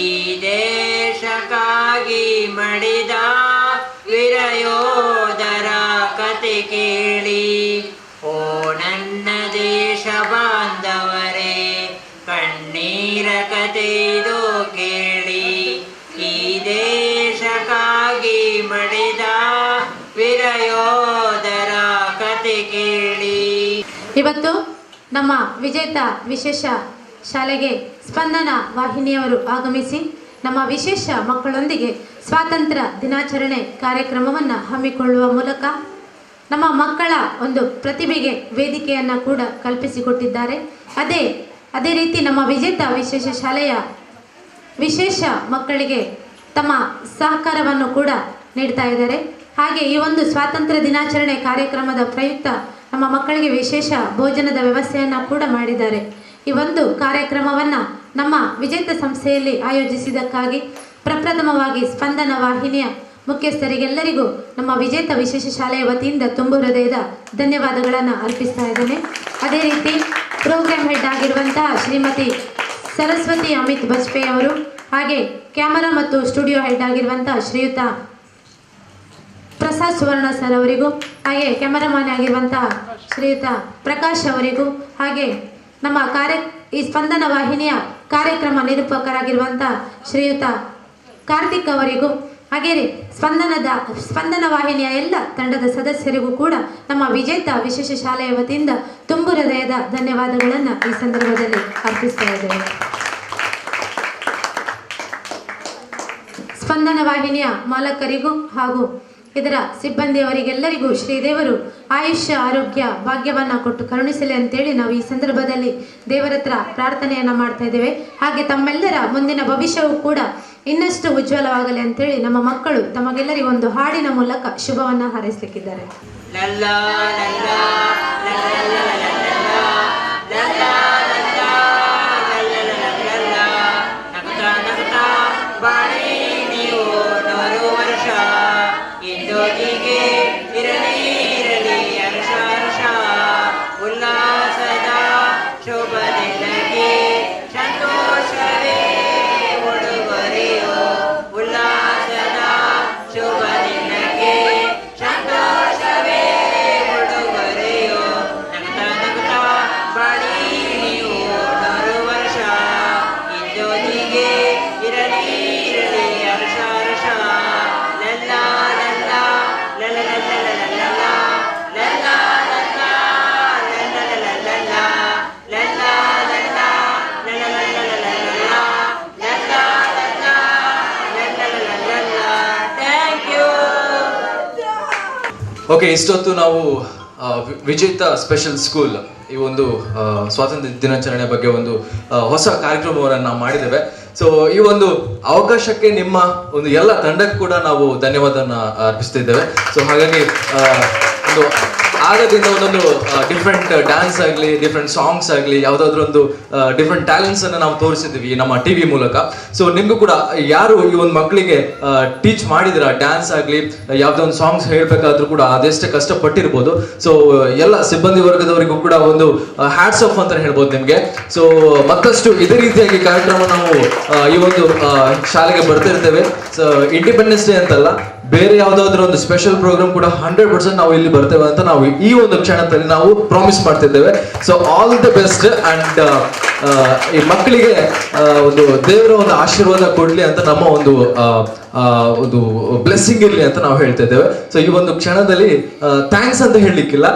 ಈ ದೇಶಕ್ಕಾಗಿ ಮಡಿದ ವಿರಯೋಧರ ಕತೆ ಕೇಳಿ. ಓ ನನ್ನ ದೇಶ ಬಾಂಧವರೇ ಕಣ್ಣೀರ ಕಥೆಯಿದು ಕೇಳಿ ಈ ದೇಶಕ್ಕಾಗಿ ಮಡಿದ ವಿರಯೋಧರ ಕತೆ ಕೇಳಿ. ಇವತ್ತು ನಮ್ಮ ವಿಜೇತ ವಿಶೇಷ ಶಾಲೆಗೆ ಸ್ಪಂದನ ವಾಹಿನಿಯವರು ಆಗಮಿಸಿ ನಮ್ಮ ವಿಶೇಷ ಮಕ್ಕಳೊಂದಿಗೆ ಸ್ವಾತಂತ್ರ್ಯ ದಿನಾಚರಣೆ ಕಾರ್ಯಕ್ರಮವನ್ನು ಹಮ್ಮಿಕೊಳ್ಳುವ ಮೂಲಕ ನಮ್ಮ ಮಕ್ಕಳ ಒಂದು ಪ್ರತಿಭೆಗೆ ವೇದಿಕೆಯನ್ನು ಕೂಡ ಕಲ್ಪಿಸಿಕೊಟ್ಟಿದ್ದಾರೆ. ಅದೇ ರೀತಿ ನಮ್ಮ ವಿಜೇತ ವಿಶೇಷ ಶಾಲೆಯ ವಿಶೇಷ ಮಕ್ಕಳಿಗೆ ತಮ್ಮ ಸಹಕಾರವನ್ನು ಕೂಡ ನೀಡ್ತಾ ಇದ್ದಾರೆ. ಹಾಗೆ ಈ ಒಂದು ಸ್ವಾತಂತ್ರ್ಯ ದಿನಾಚರಣೆ ಕಾರ್ಯಕ್ರಮದ ಪ್ರಯುಕ್ತ ನಮ್ಮ ಮಕ್ಕಳಿಗೆ ವಿಶೇಷ ಭೋಜನದ ವ್ಯವಸ್ಥೆಯನ್ನು ಕೂಡ ಮಾಡಿದ್ದಾರೆ. ಈ ಒಂದು ಕಾರ್ಯಕ್ರಮವನ್ನು ನಮ್ಮ ವಿಜೇತ ಸಂಸ್ಥೆಯಲ್ಲಿ ಆಯೋಜಿಸಿದ್ದಕ್ಕಾಗಿ ಪ್ರಪ್ರಥಮವಾಗಿ ಸ್ಪಂದನ ವಾಹಿನಿಯ ಮುಖ್ಯಸ್ಥರಿಗೆಲ್ಲರಿಗೂ ನಮ್ಮ ವಿಜೇತ ವಿಶೇಷ ಶಾಲೆಯ ವತಿಯಿಂದ ತುಂಬು ಹೃದಯದ ಧನ್ಯವಾದಗಳನ್ನು ಅರ್ಪಿಸ್ತಾ ಇದ್ದೇನೆ. ಅದೇ ರೀತಿ ಪ್ರೋಗ್ರಾಮ್ ಹೆಡ್ ಆಗಿರುವಂತಹ ಶ್ರೀಮತಿ ಸರಸ್ವತಿ ಅಮಿತ್ ಬಜ್ಪೇಯಿ ಅವರು, ಹಾಗೆ ಕ್ಯಾಮರಾ ಮತ್ತು ಸ್ಟುಡಿಯೋ ಹೆಡ್ ಆಗಿರುವಂತಹ ಶ್ರೀಯುತ ಪ್ರಸಾದ್ ಸುವರ್ಣ ಸರ್ ಅವರಿಗೂ, ಹಾಗೆ ಕ್ಯಾಮರಾಮನ್ ಆಗಿರುವಂತಹ ಶ್ರೀಯುತ ಪ್ರಕಾಶ್ ಅವರಿಗೂ, ಹಾಗೆ ನಮ್ಮ ಈ ಸ್ಪಂದನ ವಾಹಿನಿಯ ಕಾರ್ಯಕ್ರಮ ನಿರೂಪಕರಾಗಿರುವಂತಹ ಶ್ರೀಯುತ ಕಾರ್ತಿಕ್ ಅವರಿಗೂ, ಹಾಗೆ ಸ್ಪಂದನ ವಾಹಿನಿಯ ಎಲ್ಲ ತಂಡದ ಸದಸ್ಯರಿಗೂ ಕೂಡ ನಮ್ಮ ವಿಜೇತ ವಿಶೇಷ ಶಾಲೆಯ ವತಿಯಿಂದ ತುಂಬು ಹೃದಯದ ಧನ್ಯವಾದಗಳನ್ನು ಈ ಸಂದರ್ಭದಲ್ಲಿ ಅರ್ಪಿಸ್ತಾ ಇದ್ದೇವೆ. ಸ್ಪಂದನ ವಾಹಿನಿಯ ಮಾಲಕರಿಗೂ ಹಾಗೂ ಇದರ ಸಿಬ್ಬಂದಿಯವರಿಗೆಲ್ಲರಿಗೂ ಶ್ರೀದೇವರು ಆಯುಷ್ಯ ಆರೋಗ್ಯ ಭಾಗ್ಯವನ್ನು ಕೊಟ್ಟು ಕರುಣಿಸಲಿ ಅಂತೇಳಿ ನಾವು ಈ ಸಂದರ್ಭದಲ್ಲಿ ದೇವರ ಹತ್ರ ಪ್ರಾರ್ಥನೆಯನ್ನು ಮಾಡ್ತಾ ಇದ್ದೇವೆ. ಹಾಗೆ ತಮ್ಮೆಲ್ಲರ ಮುಂದಿನ ಭವಿಷ್ಯವೂ ಕೂಡ ಇನ್ನಷ್ಟು ಉಜ್ವಲವಾಗಲಿ ಅಂತೇಳಿ ನಮ್ಮ ಮಕ್ಕಳು ತಮಗೆಲ್ಲರಿಗೂ ಒಂದು ಹಾಡಿನ ಮೂಲಕ ಶುಭವನ್ನು ಹಾರೈಸಲಿಕ್ಕಿದ್ದಾರೆ. ಓಕೆ, ಇಷ್ಟೊತ್ತು ನಾವು ವಿಜೇತ ಸ್ಪೆಷಲ್ ಸ್ಕೂಲ್ ಈ ಒಂದು ಸ್ವಾತಂತ್ರ್ಯ ದಿನಾಚರಣೆ ಬಗ್ಗೆ ಒಂದು ಹೊಸ ಕಾರ್ಯಕ್ರಮವನ್ನು ನಾವು ಮಾಡಿದ್ದೇವೆ. ಸೊ ಈ ಒಂದು ಅವಕಾಶಕ್ಕೆ ನಿಮ್ಮ ಒಂದು ಎಲ್ಲ ತಂಡಕ್ಕೆ ಕೂಡ ನಾವು ಧನ್ಯವಾದನ ಅರ್ಪಿಸ್ತಿದ್ದೇವೆ. ಸೊ ಹಾಗಾಗಿ ಒಂದು ಆಗದಿಂದ ಒಂದೊಂದು ಡಿಫ್ರೆಂಟ್ ಡ್ಯಾನ್ಸ್ ಆಗಲಿ, ಡಿಫ್ರೆಂಟ್ ಸಾಂಗ್ಸ್ ಆಗಲಿ, ಯಾವುದಾದ್ರೂ ಒಂದು ಡಿಫ್ರೆಂಟ್ ಟ್ಯಾಲೆಂಟ್ಸ್ ಅನ್ನು ನಾವು ತೋರಿಸಿದ್ವಿ ನಮ್ಮ ಟಿವಿ ಮೂಲಕ. ಸೊ ನಿಮಗೂ ಕೂಡ ಯಾರು ಈ ಒಂದು ಮಕ್ಕಳಿಗೆ ಟೀಚ್ ಮಾಡಿದ್ರ ಡ್ಯಾನ್ಸ್ ಆಗಲಿ, ಯಾವುದೋ ಒಂದು ಸಾಂಗ್ಸ್ ಹೇಳಬೇಕಾದ್ರೂ ಕೂಡ ಅದೆಷ್ಟೇ ಕಷ್ಟಪಟ್ಟಿರ್ಬೋದು. ಸೊ ಎಲ್ಲ ಸಿಬ್ಬಂದಿ ವರ್ಗದವರಿಗೂ ಕೂಡ ಒಂದು ಹ್ಯಾಟ್ಸ್ ಆಫ್ ಅಂತ ಹೇಳ್ಬೋದು ನಿಮಗೆ. ಸೊ ಮತ್ತಷ್ಟು ಇದೇ ರೀತಿಯಾಗಿ ಕಾರ್ಯಕ್ರಮ ನಾವು ಈ ಒಂದು ಶಾಲೆಗೆ ಬರ್ತಿರ್ತೇವೆ. ಸೊ ಇಂಡಿಪೆಂಡೆನ್ಸ್ ಡೇ ಅಂತಲ್ಲ, ಬೇರೆ ಯಾವುದಾದ್ರೂ ಒಂದು ಸ್ಪೆಷಲ್ ಪ್ರೋಗ್ರಾಮ್ ಕೂಡ 100% ನಾವು ಇಲ್ಲಿ ಬರ್ತೇವೆ ಅಂತ ನಾವು ಈ ಒಂದು ಕ್ಷಣದಲ್ಲಿ ನಾವು ಪ್ರಾಮಿಸ್ ಮಾಡ್ತಿದ್ದೇವೆ. So all the best and ಈ ಮಕ್ಕಳಿಗೆ ಒಂದು ದೇವರ ಒಂದು ಆಶೀರ್ವಾದ ಕೊಡ್ಲಿ ಅಂತ ನಮ್ಮ ಒಂದು ಬ್ಲೆಸ್ಸಿಂಗ್ ಇರ್ಲಿ ಅಂತ ನಾವು ಹೇಳ್ತಾ ಇದ್ದೇವೆ. ಸೊ ಈ ಒಂದು ಕ್ಷಣದಲ್ಲಿ ಥ್ಯಾಂಕ್ಸ್ ಅಂತ ಹೇಳಲಿಕ್ಕಿಲ್ಲ,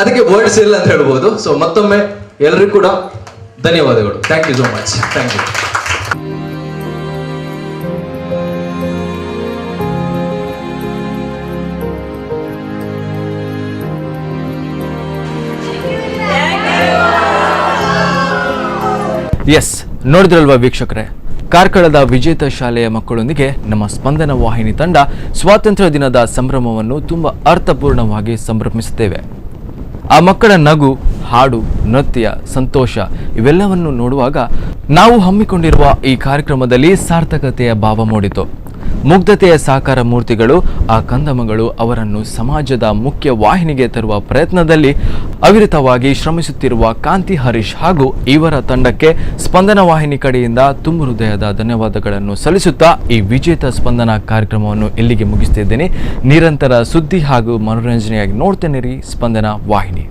ಅದಕ್ಕೆ ವರ್ಡ್ಸ್ ಇಲ್ಲ ಅಂತ ಹೇಳ್ಬೋದು. ಸೊ ಮತ್ತೊಮ್ಮೆ ಎಲ್ಲರಿಗೂ ಕೂಡ ಧನ್ಯವಾದಗಳು. Thank you so much. Thank you. Yes, ನೋಡಿದ್ರಲ್ವಾ ವೀಕ್ಷಕರೇ, ಕಾರ್ಕಳದ ವಿಜೇತ ಶಾಲೆಯ ಮಕ್ಕಳೊಂದಿಗೆ ನಮ್ಮ ಸ್ಪಂದನ ವಾಹಿನಿ ತಂಡ ಸ್ವಾತಂತ್ರ್ಯ ದಿನದ ಸಂಭ್ರಮವನ್ನು ತುಂಬ ಅರ್ಥಪೂರ್ಣವಾಗಿ ಸಂಭ್ರಮಿಸುತ್ತೇವೆ. ಆ ಮಕ್ಕಳ ನಗು, ಹಾಡು, ನೃತ್ಯ, ಸಂತೋಷ ಇವೆಲ್ಲವನ್ನು ನೋಡುವಾಗ ನಾವು ಹಮ್ಮಿಕೊಂಡಿರುವ ಈ ಕಾರ್ಯಕ್ರಮದಲ್ಲಿ ಸಾರ್ಥಕತೆಯ ಭಾವ ಮೂಡಿತು. ಮುಗ್ಧತೆಯ ಸಾಕಾರ ಮೂರ್ತಿಗಳು, ಆ ಕಂದಮಗಳು ಅವರನ್ನು ಸಮಾಜದ ಮುಖ್ಯ ವಾಹಿನಿಗೆ ತರುವ ಪ್ರಯತ್ನದಲ್ಲಿ ಅವಿರತವಾಗಿ ಶ್ರಮಿಸುತ್ತಿರುವ ಕಾಂತಿ ಹರೀಶ್ ಹಾಗೂ ಇವರ ತಂಡಕ್ಕೆ ಸ್ಪಂದನ ವಾಹಿನಿ ಕಡೆಯಿಂದ ತುಂಬು ಹೃದಯದ ಧನ್ಯವಾದಗಳನ್ನು ಸಲ್ಲಿಸುತ್ತಾ ಈ ವಿಜೇತ ಸ್ಪಂದನ ಕಾರ್ಯಕ್ರಮವನ್ನು ಇಲ್ಲಿಗೆ ಮುಗಿಸ್ತಿದ್ದೇನೆ. ನಿರಂತರ ಸುದ್ದಿ ಹಾಗೂ ಮನೋರಂಜನೆಯಾಗಿ ನೋಡ್ತೇನೆ ರೀ ಸ್ಪಂದನ ವಾಹಿನಿ.